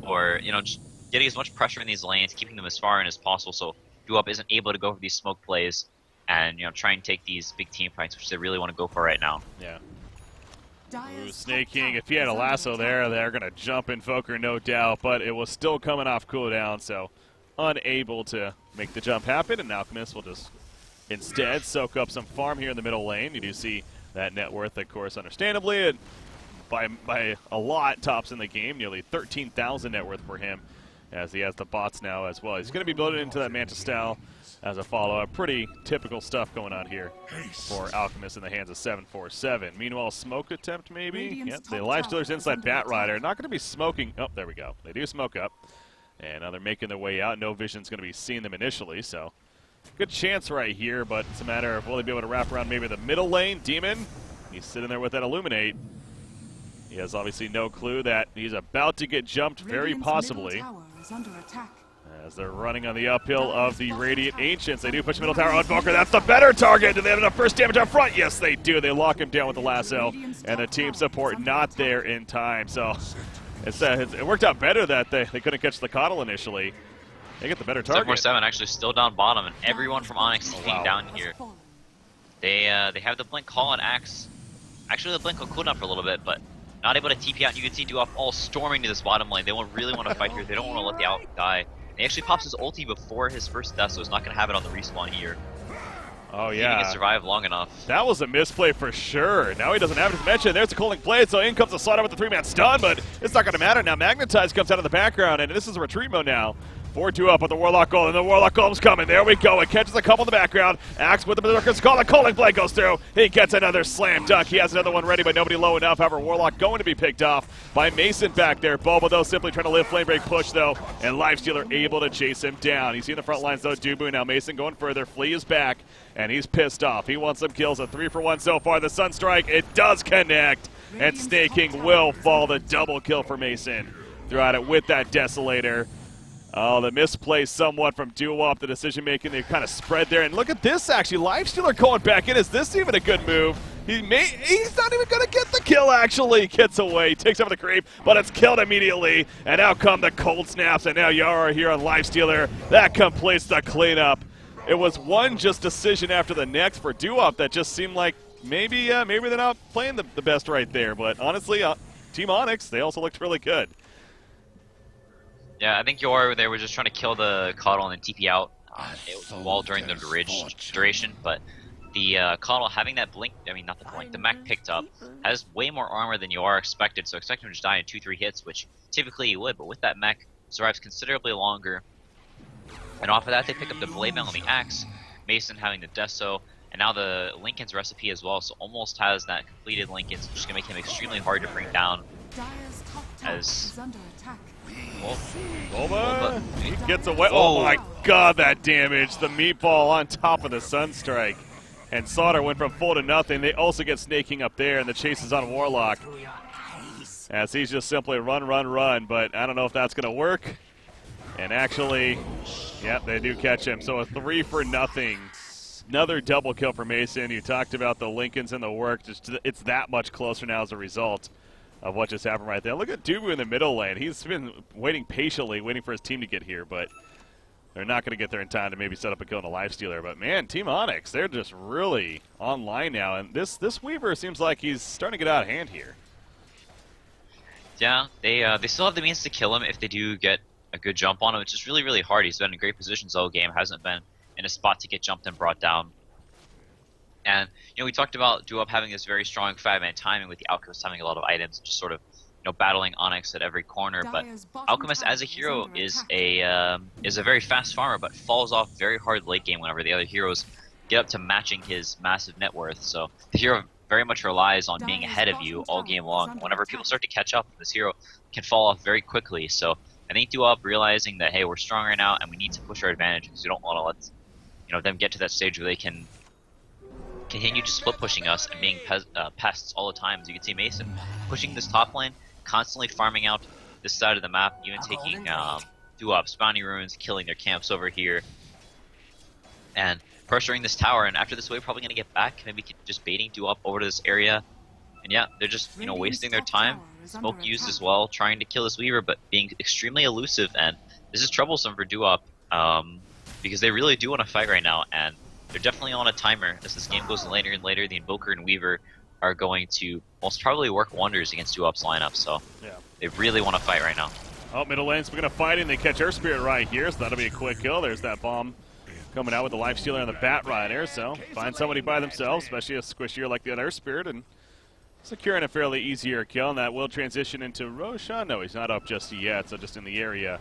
or, you know, just getting as much pressure in these lanes, keeping them as far in as possible so Duop isn't able to go for these smoke plays and, you know, try and take these big team fights, which they really want to go for right now.
Yeah. Ooh, Snake King, if he had a lasso there, they're going to jump Invoker, no doubt, but it was still coming off cooldown, so unable to make the jump happen, and Alchemist will just instead soak up some farm here in the middle lane. You do see That net worth, of course, understandably, by a lot tops in the game, nearly 13,000 net worth for him, as he has the bots now as well. He's going to be building into that Manta style as a follow-up. Pretty typical stuff going on here for Alchemist in the hands of 747. Meanwhile, smoke attempt maybe? Yep, the Lifestealer's inside Bat Rider. Not going to be smoking. Oh, there we go. They do smoke up. And now they're making their way out. No vision's going to be seeing them initially, so good chance right here, but it's a matter of will they be able to wrap around maybe the middle lane. Demon, he's sitting there with that Illuminate. He has obviously no clue that he's about to get jumped, very possibly. As they're running on the uphill of the Radiant Ancients. They do push middle tower on Invoker. That's the better target. Do they have enough burst damage up front? Yes, they do. They lock him down with the lasso, and the team support not there in time. So it worked out better that they couldn't catch the Coddle initially. They get the better target.
747 actually still down bottom, and everyone from Onyx is being down here. They have the Blink Call on Axe. Actually, the Blink will cool down for a little bit, but not able to TP out. You can see Duop all storming to this bottom lane. They really want to fight here. They don't want to let the Alp die. And he actually pops his ulti before his first death, so he's not going to have it on the respawn here.
Oh,
He
yeah.
can survive long enough.
That was a misplay for sure. Now he doesn't have it to mention. There's a cooling blade, so in comes the slaughter with the 3-man stun, but it's not going to matter. Now Magnetize comes out of the background, and this is a retreat mode now. 4-2 up with the Warlock Golem, and the Warlock Golem's coming. There we go. It catches a couple in the background. Axe with the Berserker's Call. The Cooling Blade goes through. He gets another slam dunk. He has another one ready, but nobody low enough. However, Warlock going to be picked off by Mason back there. Boba, though, simply trying to live Flame Break push, though, and Lifestealer able to chase him down. He's in the front lines, though, Dubu. Now Mason going further. Flea is back, and he's pissed off. He wants some kills. A 3-for-1 so far. The Sunstrike, it does connect, and Snake King will fall. The double kill for Mason. Throughout it with that Desolator. Oh, the misplay somewhat from Duop, the decision-making. They kind of spread there. And look at this, actually. Lifestealer going back in. Is this even a good move? He's not even going to get the kill, actually. Gets away, takes over the creep, but it's killed immediately. And out come the cold snaps, and now Yara here on Lifestealer. That completes the cleanup. It was one just decision after the next for Duop that just seemed like maybe they're not playing the best right there. But honestly, Team Onyx, they also looked really good.
Yeah, I think they were just trying to kill the Coddle and then TP out while during the duration, but the Coddle having that blink, not the blink, the mech picked up, has way more armor than you are expected, so expect him to just die in 2-3 hits, which typically he would, but with that mech, survives considerably longer. And off of that, they pick up the Blade Mail on the Axe, Mason having the Deso, and now the Lincoln's recipe as well, so almost has that completed Lincoln's, which is going to make him extremely hard to bring down. As
Boba, he gets away. Oh my god, that damage. The meatball on top of the Sunstrike. And Sauter went from full to nothing. They also get snaking up there, and the chase is on Warlock. As he's just simply run, but I don't know if that's going to work. And actually, yep, they do catch him. So a 3-for-0. Another double kill for Mason. You talked about the Lincolns and the work. It's that much closer now as a result of what just happened right there. Look at Dubu in the middle lane. He's been waiting patiently, waiting for his team to get here, but they're not going to get there in time to maybe set up a kill on a Lifestealer. But man, Team Onyx, they're just really online now, and this Weaver seems like he's starting to get out of hand here.
Yeah, they still have the means to kill him if they do get a good jump on him, which is really, really hard. He's been in great positions all game, hasn't been in a spot to get jumped and brought down. And, we talked about Duop having this very strong 5-man timing with the Alchemist having a lot of items, just sort of, battling Onyx at every corner. But Alchemist as a hero is a very fast farmer, but falls off very hard late game whenever the other heroes get up to matching his massive net worth. So the hero very much relies on being ahead of you all game long. Whenever people start to catch up, this hero can fall off very quickly. So I think Duop realizing that, hey, we're strong right now and we need to push our advantage because we don't want to let them get to that stage where they can continue just split pushing us and being pests all the time. As you can see, Mason pushing this top lane, constantly farming out this side of the map, even taking Duop's bounty runes, killing their camps over here, and pressuring this tower. And after this wave, probably going to get back, maybe just baiting Duop over to this area. And yeah, they're just wasting their time. Smoke used as well, trying to kill this Weaver, but being extremely elusive. And this is troublesome for Duop because they really do want to fight right now, and they're definitely on a timer. As this game goes later and later, the Invoker and Weaver are going to most probably work wonders against Duop's lineup, so yeah, they really want to fight right now.
Oh, middle lane, speaking of fighting, they catch Earth Spirit right here, so that'll be a quick kill. There's that bomb coming out with the life stealer and the bat rider. So find somebody by themselves, especially a squishier like the other spirit, and securing a fairly easier kill. And that will transition into Roshan. No, he's not up just yet, so just in the area.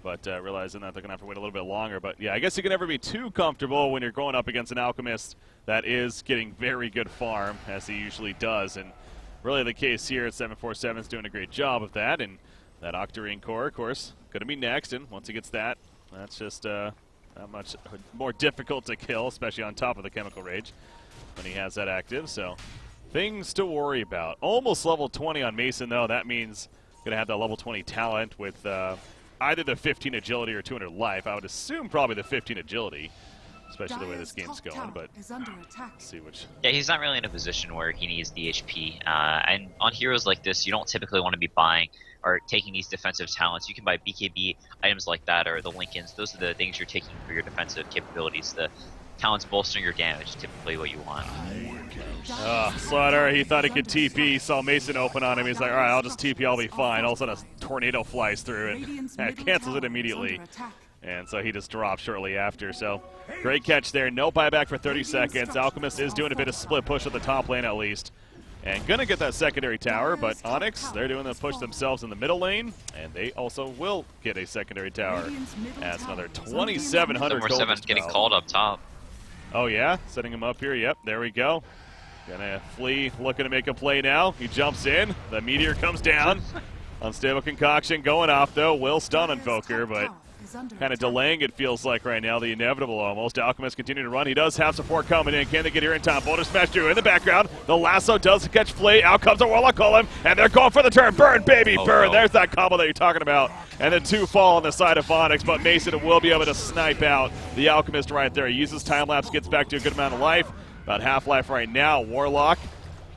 But realizing that they're going to have to wait a little bit longer. But yeah, I guess you can never be too comfortable when you're going up against an Alchemist that is getting very good farm, as he usually does. And really the case here at 747 is doing a great job of that. And that Octarine core, of course, going to be next. And once he gets that, that's just that much more difficult to kill, especially on top of the Chemical Rage when he has that active. So things to worry about. Almost level 20 on Mason, though. That means going to have that level 20 talent with either the 15 agility or 200 life. I would assume probably the 15 agility, especially the way this game's going. But let's see which.
Yeah, he's not really in a position where he needs the HP. And on heroes like this, you don't typically want to be buying or taking these defensive talents. You can buy BKB items like that or the Lincolns. Those are the things you're taking for your defensive capabilities. The talents bolstering your damage is typically what you want.
Slaughter, he thought he could TP, saw Mason open on him. He's like, all right, I'll just TP, I'll be fine. All of a sudden a tornado flies through and cancels it immediately. And so he just dropped shortly after. So great catch there. No buyback for 30 seconds. Alchemist is doing a bit of split push at the top lane at least. And gonna get that secondary tower, but Onyx, they're doing the push themselves in the middle lane, and they also will get a secondary tower. That's another 2,700 gold.
7 getting called up top.
Oh yeah, setting him up here. Yep, there we go. Gonna flee, looking to make a play now. He jumps in. The meteor comes down. Unstable concoction going off though. Will stun Invoker, but kind of delaying it feels like right now. The inevitable almost. Alchemist continue to run. He does have support coming in. Can they get here in time? Boulder Smash 2 in the background. The lasso does catch Flea. Out comes a Warlock Golem, and they're going for the turn. Burn, baby, burn.
No.
There's that combo that you're talking about. And the 2 fall on the side of Onyx, but Mason will be able to snipe out the Alchemist right there. He uses time lapse, gets back to a good amount of life. About half life right now. Warlock,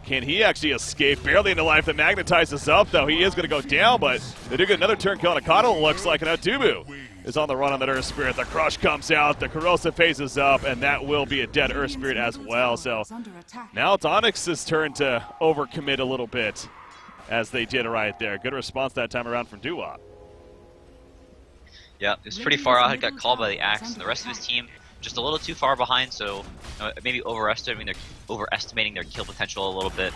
can he actually escape? Barely into life. The magnetizes up, though. He is going to go down, but they do get another turn kill on a Coddle, looks like. And now Dubu is on the run on that Earth Spirit. The crush comes out. The corrosive phases up, and that will be a dead Earth Spirit as well. So now it's Onyx's turn to overcommit a little bit, as they did right there. Good response that time around from Doo-Wop.
Yeah, it was pretty far out. He got called by the Axe, and the rest of his team just a little too far behind, so maybe overestimating their kill potential a little bit.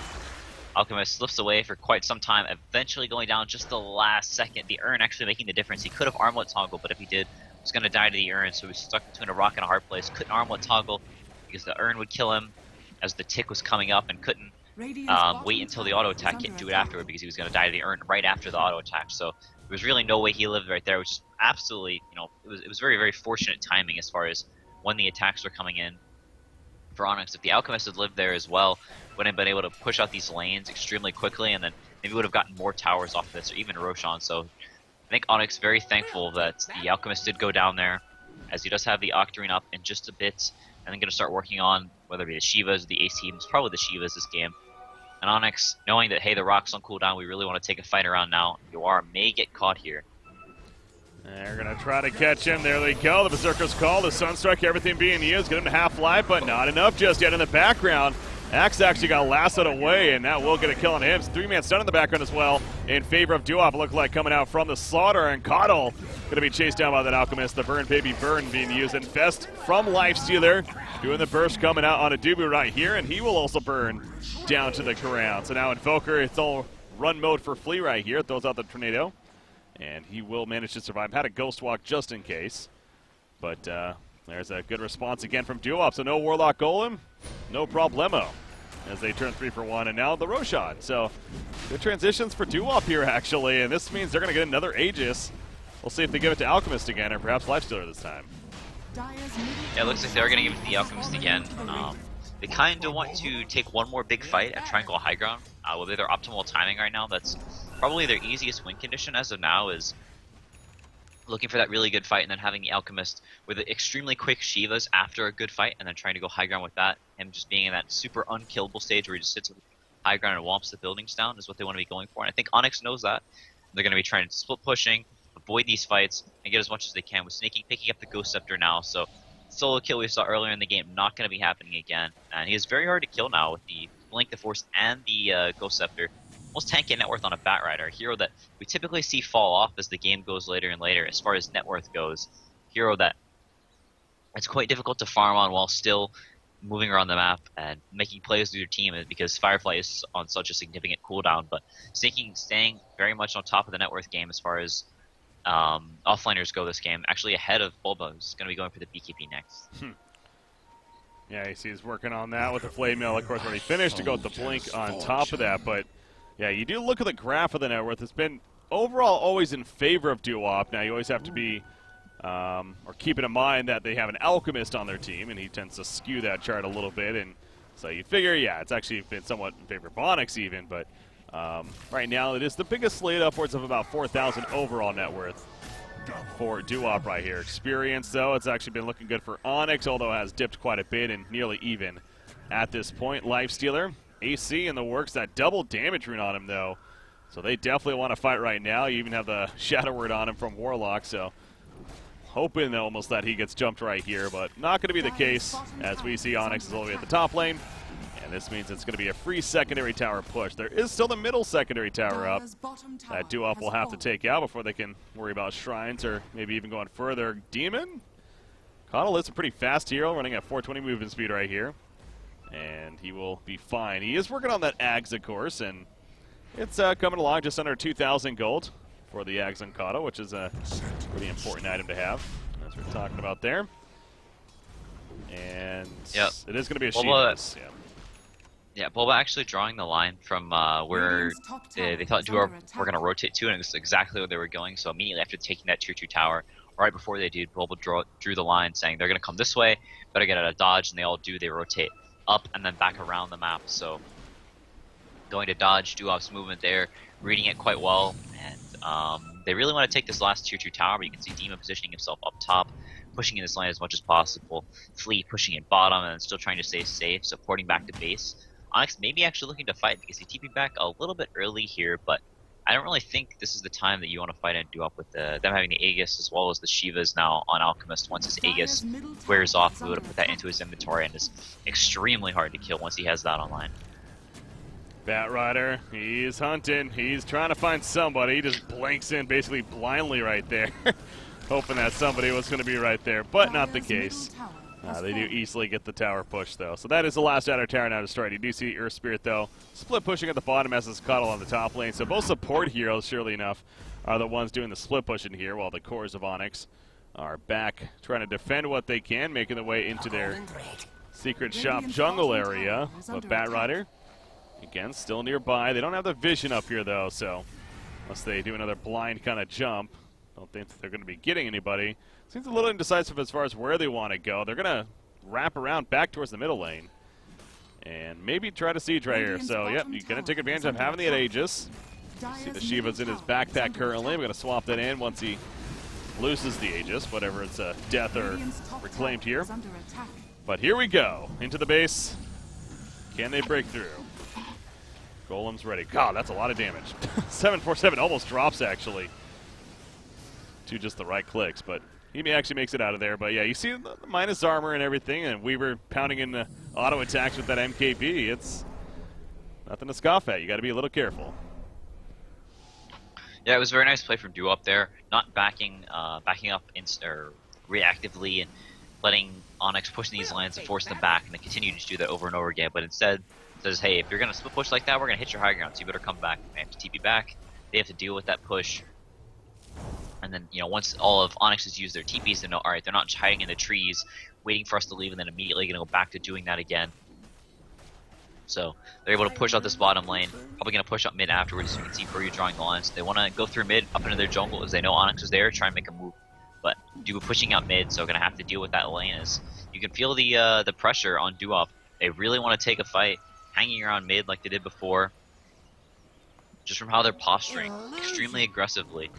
Alchemist slips away for quite some time, eventually going down just the last second. The urn actually making the difference. He could have armlet toggle, but if he did, he was going to die to the urn, so he was stuck between a rock and a hard place. Couldn't armlet toggle because the urn would kill him as the tick was coming up, and couldn't wait until the auto attack hit and do it afterward because he was going to die to the urn right after the auto attack. So there was really no way he lived right there, which is absolutely, it was very, very fortunate timing as far as when the attacks were coming in for Onyx. If the Alchemist had lived there as well, would have been able to push out these lanes extremely quickly, and then maybe would have gotten more towers off of this, or even Roshan. So I think Onyx very thankful that the Alchemist did go down there, as he does have the Octarine up in just a bit, and then going to start working on whether it be the Shivas or the Ace teams, probably the Shivas this game. And Onyx, knowing that, hey, the rock's on cooldown, we really want to take a fight around now. Yoar may get caught here.
They're going to try to catch him. There they go. The Berserker's call, the Sunstrike, everything being used. Get him to half-life, but not enough just yet in the background. Axe actually got lassoed away, and that will get a kill on him. 3-man stun in the background as well in favor of Doo-Wop. Look like coming out from the Slaughter, and Coddle going to be chased down by that Alchemist. The Burn, baby, Burn being used. Infest from Lifestealer doing the burst coming out on a Dubu right here, and he will also burn down to the ground. So now Invoker, it's all run mode for Flea right here. Throws out the Tornado, and he will manage to survive. Had a Ghost Walk just in case, but there's a good response again from Doo-Wop. So no Warlock Golem, no problemo, as they turn 3 for 1, and now the Roshan. So good transitions for Doo-Wop here, actually, and this means they're going to get another Aegis. We'll see if they give it to Alchemist again, or perhaps Lifestealer this time.
Yeah, it looks like they're going to give it to the Alchemist again. They kind of want to take one more big fight at Triangle High Ground. With their optimal timing right now, that's probably their easiest win condition as of now, is looking for that really good fight and then having the Alchemist with extremely quick Shivas after a good fight and then trying to go high ground with that. Him just being in that super unkillable stage where he just sits with high ground and womps the buildings down is what they want to be going for. And I think Onyx knows that. They're going to be trying to split pushing, avoid these fights, and get as much as they can with Snaking picking up the Ghost Scepter now. So solo kill we saw earlier in the game, not going to be happening again. And he is very hard to kill now with the Blink, the Force, and the Ghost Scepter. Almost 10k net worth on a Bat Rider, a hero that we typically see fall off as the game goes later and later as far as net worth goes. Hero that it's quite difficult to farm on while still moving around the map and making plays with your team because Firefly is on such a significant cooldown. But staying very much on top of the net worth game as far as offliners go this game, actually ahead of Bulba, who's going to be going for the BKB next.
Yeah, he's working on that with the Flame Mill. Of course, when he finished to go with the Blink on top of that. But, yeah, you do look at the graph of the net worth. It's been overall always in favor of Duop. Now, you always have to be, or keep in mind that they have an Alchemist on their team, and he tends to skew that chart a little bit. And so you figure, yeah, it's actually been somewhat in favor of Onyx even. But right now, it is the biggest slate, upwards of about 4,000 overall net worth for Duop right here. Experience, though, it's actually been looking good for Onyx, although it has dipped quite a bit and nearly even at this point. Lifestealer, AC in the works, that double damage rune on him, though. So they definitely want to fight right now. You even have the Shadow Word on him from Warlock, so hoping almost that he gets jumped right here, but not going to be the case as we see Onyx is all the way at the top lane. And this means it's going to be a free secondary tower push. There is still the middle secondary tower up that Duop will have to take out before they can worry about shrines or maybe even going further. Demon? Catalyst, a pretty fast hero, running at 420 movement speed right here. And he will be fine. He is working on that Ags, of course, and it's coming along just under 2,000 gold for the Ags and Kata, which is a pretty important item to have, as we're talking about there. And
yep.
It is going to be a
Bulba,
yeah.
Yeah, Bulba actually drawing the line from where they thought Duop were going to rotate to, and it's exactly where they were going. So immediately after taking that tier 2 tower, right before they did, Bulba drew the line saying they're going to come this way, better get out of dodge, and they all do. They rotate up and then back around the map. So going to dodge Duop's movement there, reading it quite well, and they really want to take this last tier 2 tower, but you can see Demon positioning himself up top, pushing in this lane as much as possible, Fleet pushing in bottom and still trying to stay safe, supporting back to base. Onyx maybe actually looking to fight because he TP'd back a little bit early here, but I don't really think this is the time that you want to fight and do up with them having the Aegis as well as the Shivas now on Alchemist. Once his Aegis wears off, we would have put that into his inventory, and it's extremely hard to kill once he has that online.
Bat Rider, he's hunting. He's trying to find somebody. He just blanks in basically blindly right there, hoping that somebody was going to be right there, but not the case. They do easily get the tower push, though. So that is the last outer tower now destroyed. You do see Earth Spirit, though, split pushing at the bottom as is Cuddle on the top lane. So both support heroes, surely enough, are the ones doing the split pushing here, while the cores of Onyx are back trying to defend what they can, making their way into their secret shop jungle area. But Bat Rider, again, still nearby. They don't have the vision up here, though, so unless they do another blind kind of jump, I don't think they're going to be getting anybody. Seems a little indecisive as far as where they want to go. They're going to wrap around back towards the middle lane and maybe try to siege right here. So, yep, you're going to take advantage of having the Aegis. See the Shiva's in his backpack currently. We're going to swap that in once he loses the Aegis, whatever it's a death or reclaimed here. But here we go. Into the base. Can they break through? Golem's ready. God, that's a lot of damage. 747 almost drops, actually, to just the right clicks, but he actually makes it out of there. But yeah, you see the minus armor and everything, and we were pounding in the auto attacks with that MKB. It's nothing to scoff at. You got to be a little careful.
Yeah, it was a very nice play from Duop there, not backing up reactively and letting Onyx push these lanes and force them back, and they continue to do that over and over again. But instead says, hey, if you're going to split push like that, we're going to hit your high ground, so you better come back. They have to TP back. They have to deal with that push. And then, you know, once all of Onyx has used their TPs, they know, all right, they're not just hiding in the trees, waiting for us to leave, and then immediately going to go back to doing that again. So they're able to push out this bottom lane, probably going to push up mid afterwards, so you can see Furry drawing the lines. They want to go through mid, up into their jungle, as they know Onyx is there, try and make a move. But pushing out mid, so going to have to deal with that lane. As you can feel the pressure on Duop. They really want to take a fight, hanging around mid like they did before. Just from how they're posturing extremely aggressively.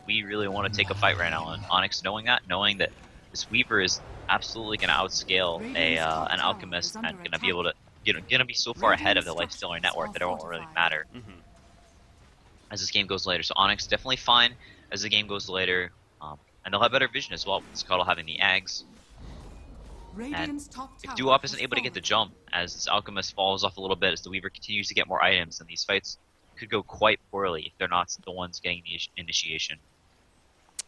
We really want to take a fight right now, and Onyx knowing that this Weaver is absolutely going to outscale an Alchemist and going to be able to, going to be so far ahead of the Lifestealer network that it won't really matter as this game goes later. So Onyx definitely fine as the game goes later, and they'll have better vision as well, with Scuttle having the Ags. And if Duop isn't able to get the jump as this Alchemist falls off a little bit, as the Weaver continues to get more items, then these fights could go quite poorly if they're not the ones getting the initiation.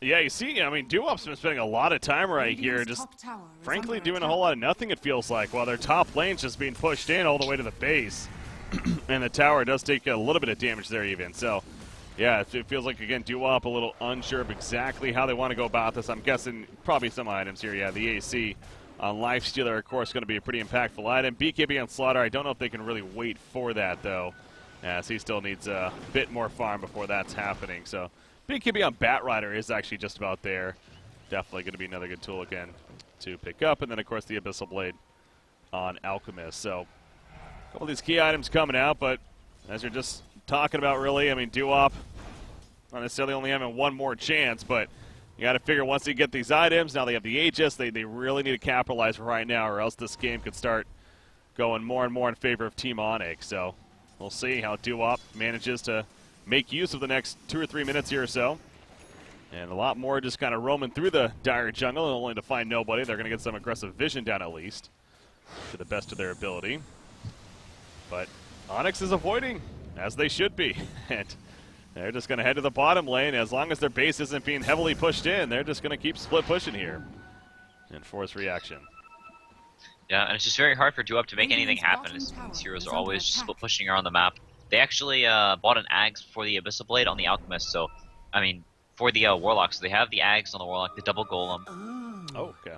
Yeah, you see, I mean, Doo-Wop's been spending a lot of time right here,
Radiant's
just
top tower is
frankly
under
doing a
attack.
whole lot of nothing, it feels like, while their top lane's just being pushed in all the way to the base. And the tower does take a little bit of damage there even, so yeah, it feels like, again, Doo-Wop a little unsure of exactly how they want to go about this. I'm guessing probably some items here, yeah, the AC on Lifestealer, of course, going to be a pretty impactful item. BKB on Slaughter, I don't know if they can really wait for that, though, as he still needs a bit more farm before that's happening, so BKB on Batrider is actually just about there. Definitely going to be another good tool again to pick up. And then, of course, the Abyssal Blade on Alchemist. So, a couple of these key items coming out, but as you're just talking about, really, I mean, Doo-Wop not necessarily only having one more chance, but you got to figure once they get these items, now they have the Aegis, they really need to capitalize right now, or else this game could start going more and more in favor of Team Onyx. So, we'll see how Doo-Wop manages to make use of the next 2 or 3 minutes here or so. And a lot more just kind of roaming through the dire jungle, only to find nobody. They're going to get some aggressive vision down at least, to the best of their ability. But Onyx is avoiding, as they should be. And they're just going to head to the bottom lane. As long as their base isn't being heavily pushed in, they're just going to keep split pushing here and force reaction.
Yeah, and it's just very hard for Doo-Wop to make anything
Radiant's
happen.
bottom
His
tower
heroes
is
are
under
always just
attack.
split pushing around the map. They actually bought an Ags for the Abyssal Blade on the Alchemist, so, I mean, for the Warlock. So they have the Ags on the Warlock, the double Golem,
Oh, okay.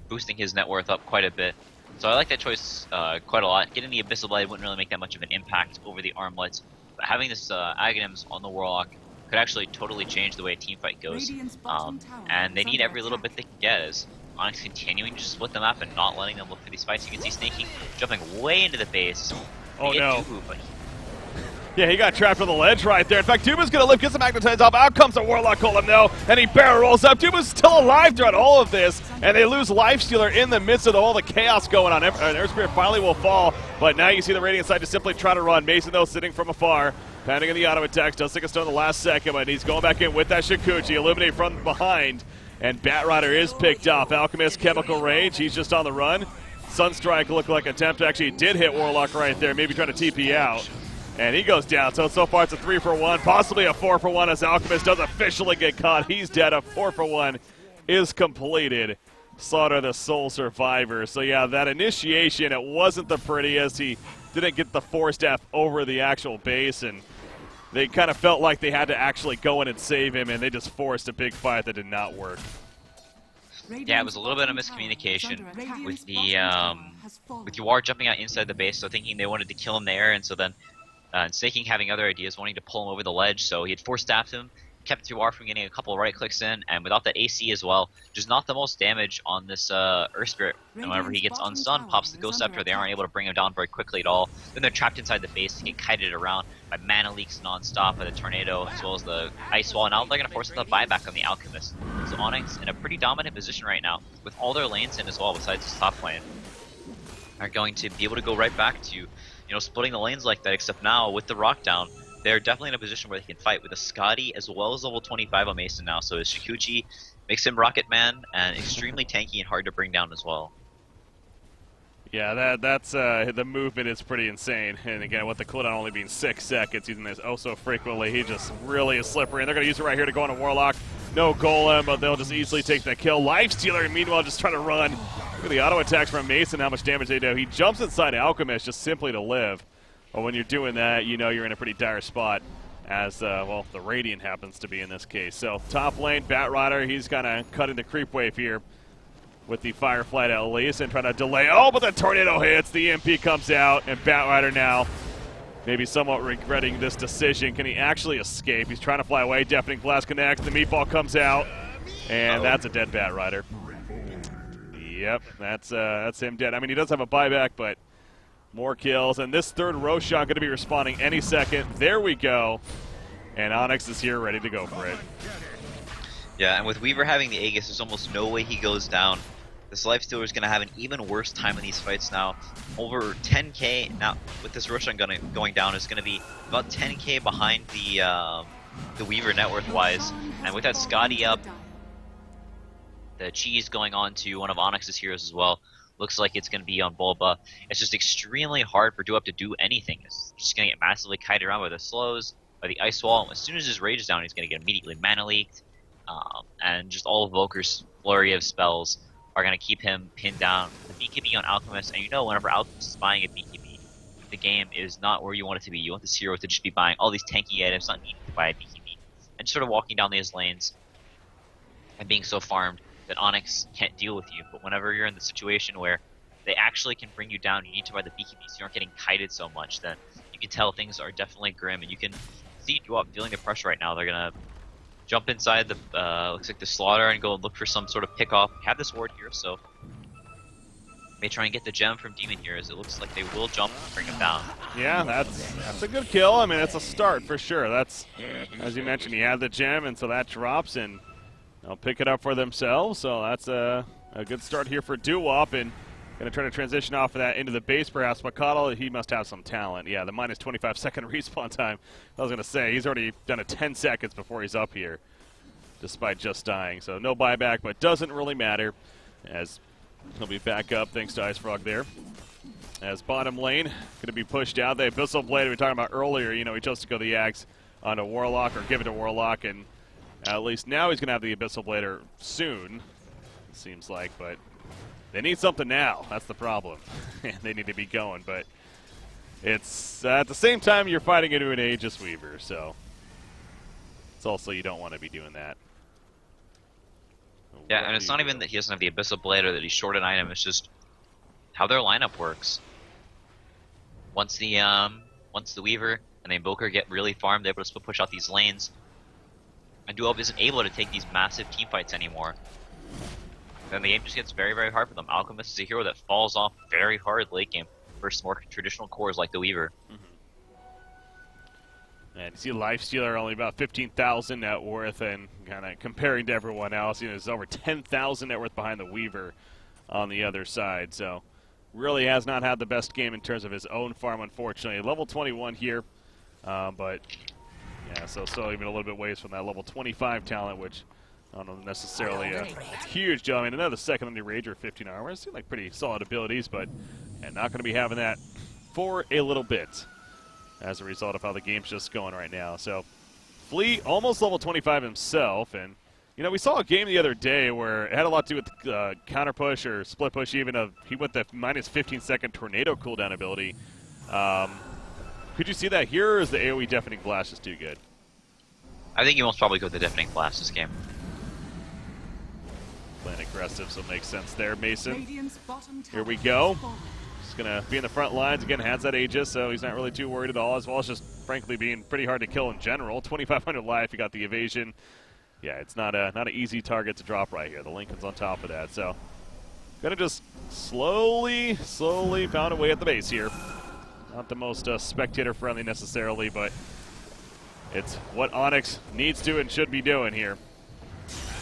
boosting his net worth up quite a bit. So I like that choice quite a lot. Getting the Abyssal Blade wouldn't really make that much of an impact over the armlets, but having this Aghanims on the Warlock could actually totally change the way a team fight goes.
Radiant's bottom tower
And they
is
need
under
every little
attack.
bit they can get as Onyx continuing to split the map and not letting them look for these fights. You can see Snaking jumping way into the base.
Oh,
They get
no.
Doobu, but
Yeah, he got trapped on the ledge right there. In fact, Duba's going to live, gets the Magnetize off. Out comes the Warlock Golem, though, and he barrel rolls up. Duba's still alive throughout all of this, and they lose Lifestealer in the midst of all the chaos going on. Air Spirit finally will fall, but now you see the Radiant side just simply try to run. Mason, though, sitting from afar, pounding in the auto attacks. Does take a stone in the last second, but he's going back in with that Shikuchi. Eliminate from behind, and Batrider is picked off. Alchemist, Chemical Rage, he's just on the run. Sunstrike looked like attempt actually did hit Warlock right there, maybe trying to TP out. And he goes down, so far it's a 3-for-1, possibly a 4-for-1 as Alchemist does officially get caught. He's dead, a 4-for-1 is completed. Slaughter the sole survivor. So yeah, that initiation, it wasn't the prettiest. He didn't get the Force Staff over the actual base, and they kind of felt like they had to actually go in and save him, and they just forced a big fight that did not work.
yeah, it was a little bit of miscommunication with the with Yuar jumping out inside the base, so thinking they wanted to kill him there, and so then Snaking having other ideas, wanting to pull him over the ledge, so he had force staffed him, kept Yuar from getting a couple right clicks in, and without that AC as well, just not the most damage on this Earth Spirit. And whenever he gets unstunned, pops the Ghost Scepter, they aren't able to bring him down very quickly at all. Then they're trapped inside the base to get kited around by mana leaks non-stop, by the Tornado, as well as the Ice Wall. Now they're going to force the buyback on the Alchemist. So Onyx in a pretty dominant position right now, with all their lanes in as well, besides his top lane, are going to be able to go right back to, splitting the lanes like that, except now with the Rock down, they're definitely in a position where they can fight with a Scotty as well as level 25 on Mason now. So his Shikuchi makes him Rocket Man and extremely tanky and hard to bring down as well.
Yeah, that's the movement is pretty insane. And again, with the cooldown only being 6 seconds, using this oh so frequently, he just really is slippery. And they're going to use it right here to go on a Warlock. No Golem, but they'll just easily take the kill. Lifestealer, meanwhile, just trying to run. Look at the auto attacks from Mason, how much damage they do. He jumps inside Alchemist just simply to live. But when you're doing that, you know you're in a pretty dire spot, as, well, the Radiant happens to be in this case. So, top lane, Batrider, he's kind of cutting the creep wave here with the Fireflight at least, and trying to delay. Oh, but the Tornado hits, the EMP comes out, and Batrider now maybe somewhat regretting this decision. Can he actually escape? He's trying to fly away. Deafening Blast connects. The meatball comes out, and that's a dead Batrider. Yep, that's him dead. I mean, he does have a buyback, but more kills. And this third Roshan going to be responding any second. There we go. And Onyx is here ready to go for it.
Yeah, and with Weaver having the Aegis, there's almost no way he goes down. This Lifestealer is going to have an even worse time in these fights now. Over 10k now with this Roshan going down is going to be about 10k behind the Weaver net worth wise. And with that Scotty up, the cheese going on to one of Onyx's heroes as well. Looks like it's going to be on Bulba. It's just extremely hard for Doo-Wop to do anything. It's just going to get massively kited around by the slows, by the ice wall. As soon as his rage is down, he's going to get immediately mana leaked. and just all of Volker's flurry of spells are going to keep him pinned down. The BKB on Alchemist, and you know whenever Alchemist is buying a BKB, the game is not where you want it to be. You want this hero to just be buying all these tanky items, not needing to buy a BKB, and sort of walking down these lanes and being so farmed that Onyx can't deal with you. But whenever you're in the situation where they actually can bring you down, you need to buy the BKB so you aren't getting kited so much, then you can tell things are definitely grim, and you can see Duop feeling the pressure right now. They're going to jump inside the looks like the slaughter and go look for some sort of pick off. We have this ward here, so may try and get the gem from Demon here, as it looks like they will jump and bring him down.
Yeah, that's a good kill. I mean, it's a start for sure. That's, as you mentioned, he had the gem, and so that drops, and they'll pick it up for themselves. So that's a good start here for Duop, and going to try to transition off of that into the base, perhaps. Makadal, he must have some talent. Yeah, the minus 25-second respawn time. I was going to say, he's already done it 10 seconds before he's up here, despite just dying. So no buyback, but doesn't really matter, as he'll be back up thanks to Ice Frog there. As bottom lane, going to be pushed out. The Abyssal Blade we were talking about earlier, you know, he chose to go the Axe on a Warlock, or give it to Warlock, and at least now he's going to have the Abyssal Blader soon, it seems like, but they need something now. That's the problem. They need to be going, but it's at the same time you're fighting into an Aegis Weaver, so it's also you don't want to be doing that.
Yeah, and it's not even that he doesn't have the Abyssal Blade or that he's short an item. It's just how their lineup works. Once the Weaver and the Invoker get really farmed, they're able to split push out these lanes, and Duop isn't able to take these massive team fights anymore. Then the game just gets very, very hard for them. Alchemist is a hero that falls off very hard late game versus more traditional cores like the Weaver.
And you see Lifestealer only about 15,000 net worth, and kind of comparing to everyone else, you know, there's over 10,000 net worth behind the Weaver on the other side. So really has not had the best game in terms of his own farm, unfortunately. Level 21 here, but yeah, so still even a little bit ways from that level 25 talent, which I don't know necessarily a huge jump. I mean, another second on the Rager, 15 armor. Seem like pretty solid abilities, but not going to be having that for a little bit as a result of how the game's just going right now. So Flea almost level 25 himself, and you know, we saw a game the other day where it had a lot to do with counter push or split push even. He went the minus 15-second tornado cooldown ability. Could you see that here, or is the AoE Deafening Blast just too good?
I think you most probably go with the Deafening Blast this game.
Playing aggressive, so it makes sense there. Mason,
Radiant's bottom
here we
tower
go.
has fallen.
He's going to be in the front lines. Again, has that Aegis, so he's not really too worried at all, as well as just, frankly, being pretty hard to kill in general. 2,500 life, you got the evasion. Yeah, it's not an easy target to drop right here. The Lincoln's on top of that, so going to just slowly pound away at the base here. Not the most spectator-friendly necessarily, but it's what Onyx needs to and should be doing here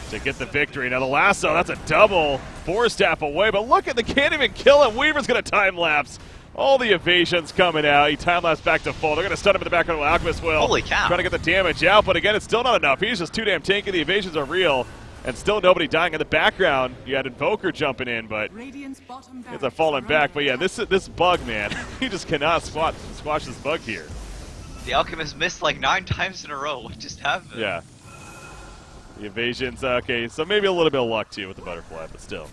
to get the victory. Now the lasso, that's a double. 4-staff away, but look at, they can't even kill him. Weaver's going to time-lapse. All the evasions coming out. He time-lapse back to full. They're going to stun him in the background. Alchemist will.
Holy cow.
Trying to get the damage out, but again, it's still not enough. He's just too damn tanky. The evasions are real, and still nobody dying in the background. You had Invoker jumping in, but
Radiant's bottom
it's a
barracks
falling
are
back.
under
But yeah,
attack.
this bug, man, he just cannot squash this bug here.
The Alchemist missed like 9 times in a row. What just happened?
Yeah. The evasions, okay, so maybe a little bit of luck too with the butterfly, but still.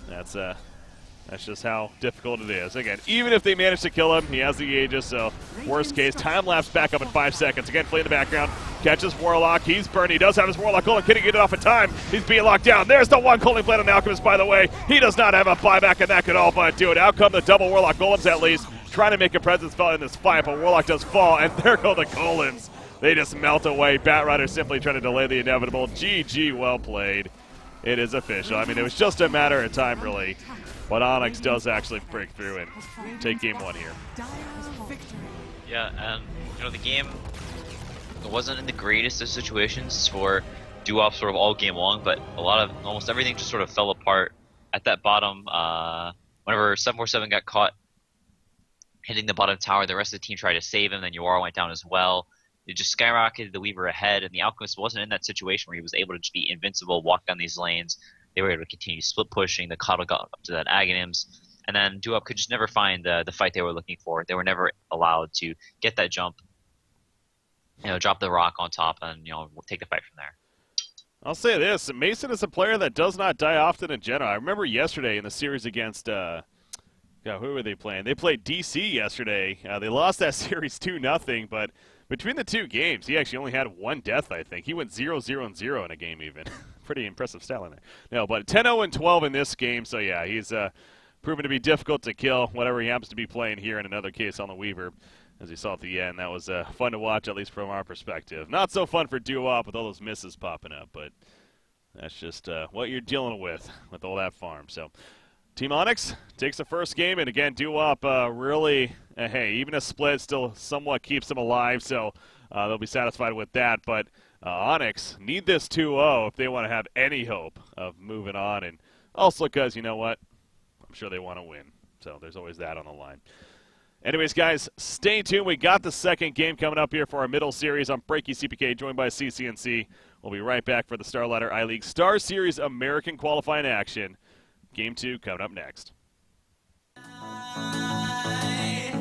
That's just how difficult it is. Again, even if they manage to kill him, he has the Aegis, so worst case, time-lapse back up in 5 seconds. Again, Flea in the background, catches Warlock, he's burned, he does have his Warlock golem, can he get it off in time? He's being locked down. There's the one Cooling Blade on the Alchemist, by the way. He does not have a buyback, and that could all but do it. Out come the double Warlock golems at least, trying to make a presence felt in this fight, but Warlock does fall, and there go the golems. They just melt away. Batrider simply trying to delay the inevitable. GG, well played. It is official. I mean, it was just a matter of time, really. But Onyx does actually break through and take game 1 here.
Dire's victory.
Yeah, and you know, the game, it wasn't in the greatest of situations for Duop sort of all game long, but almost everything just sort of fell apart at that bottom. Whenever 747 got caught hitting the bottom tower, the rest of the team tried to save him, then Yuara went down as well. It just skyrocketed the Weaver ahead, and the Alchemist wasn't in that situation where he was able to just be invincible, walk down these lanes. They were able to continue split pushing. The Coddle got up to that Aghanims, and then Duop could just never find the fight they were looking for. They were never allowed to get that jump, drop the rock on top, and take the fight from there.
I'll say this: Mason is a player that does not die often in general. I remember yesterday in the series against, who were they playing? They played DC yesterday. They lost that series 2-0, but between the two games, he actually only had one death. I think he went 0-0-0 in a game even. Pretty impressive style in there. No, but 10-0-12 in this game. So yeah, he's proven to be difficult to kill. Whatever he happens to be playing here in another case on the Weaver. As you saw at the end, that was fun to watch, at least from our perspective. Not so fun for Duop with all those misses popping up, but that's just what you're dealing with all that farm. So, Team Onyx takes the first game, and again, Duop really, hey, even a split still somewhat keeps them alive, so they'll be satisfied with that. But Onyx need this 2-0 if they want to have any hope of moving on, and also because, you know what, I'm sure they want to win. So there's always that on the line. Anyways, guys, stay tuned. We got the second game coming up here for our middle series. I'm Breaky CPK, joined by CCNC. We'll be right back for the Star Ladder I-League Star Series American Qualifying action. Game 2 coming up next.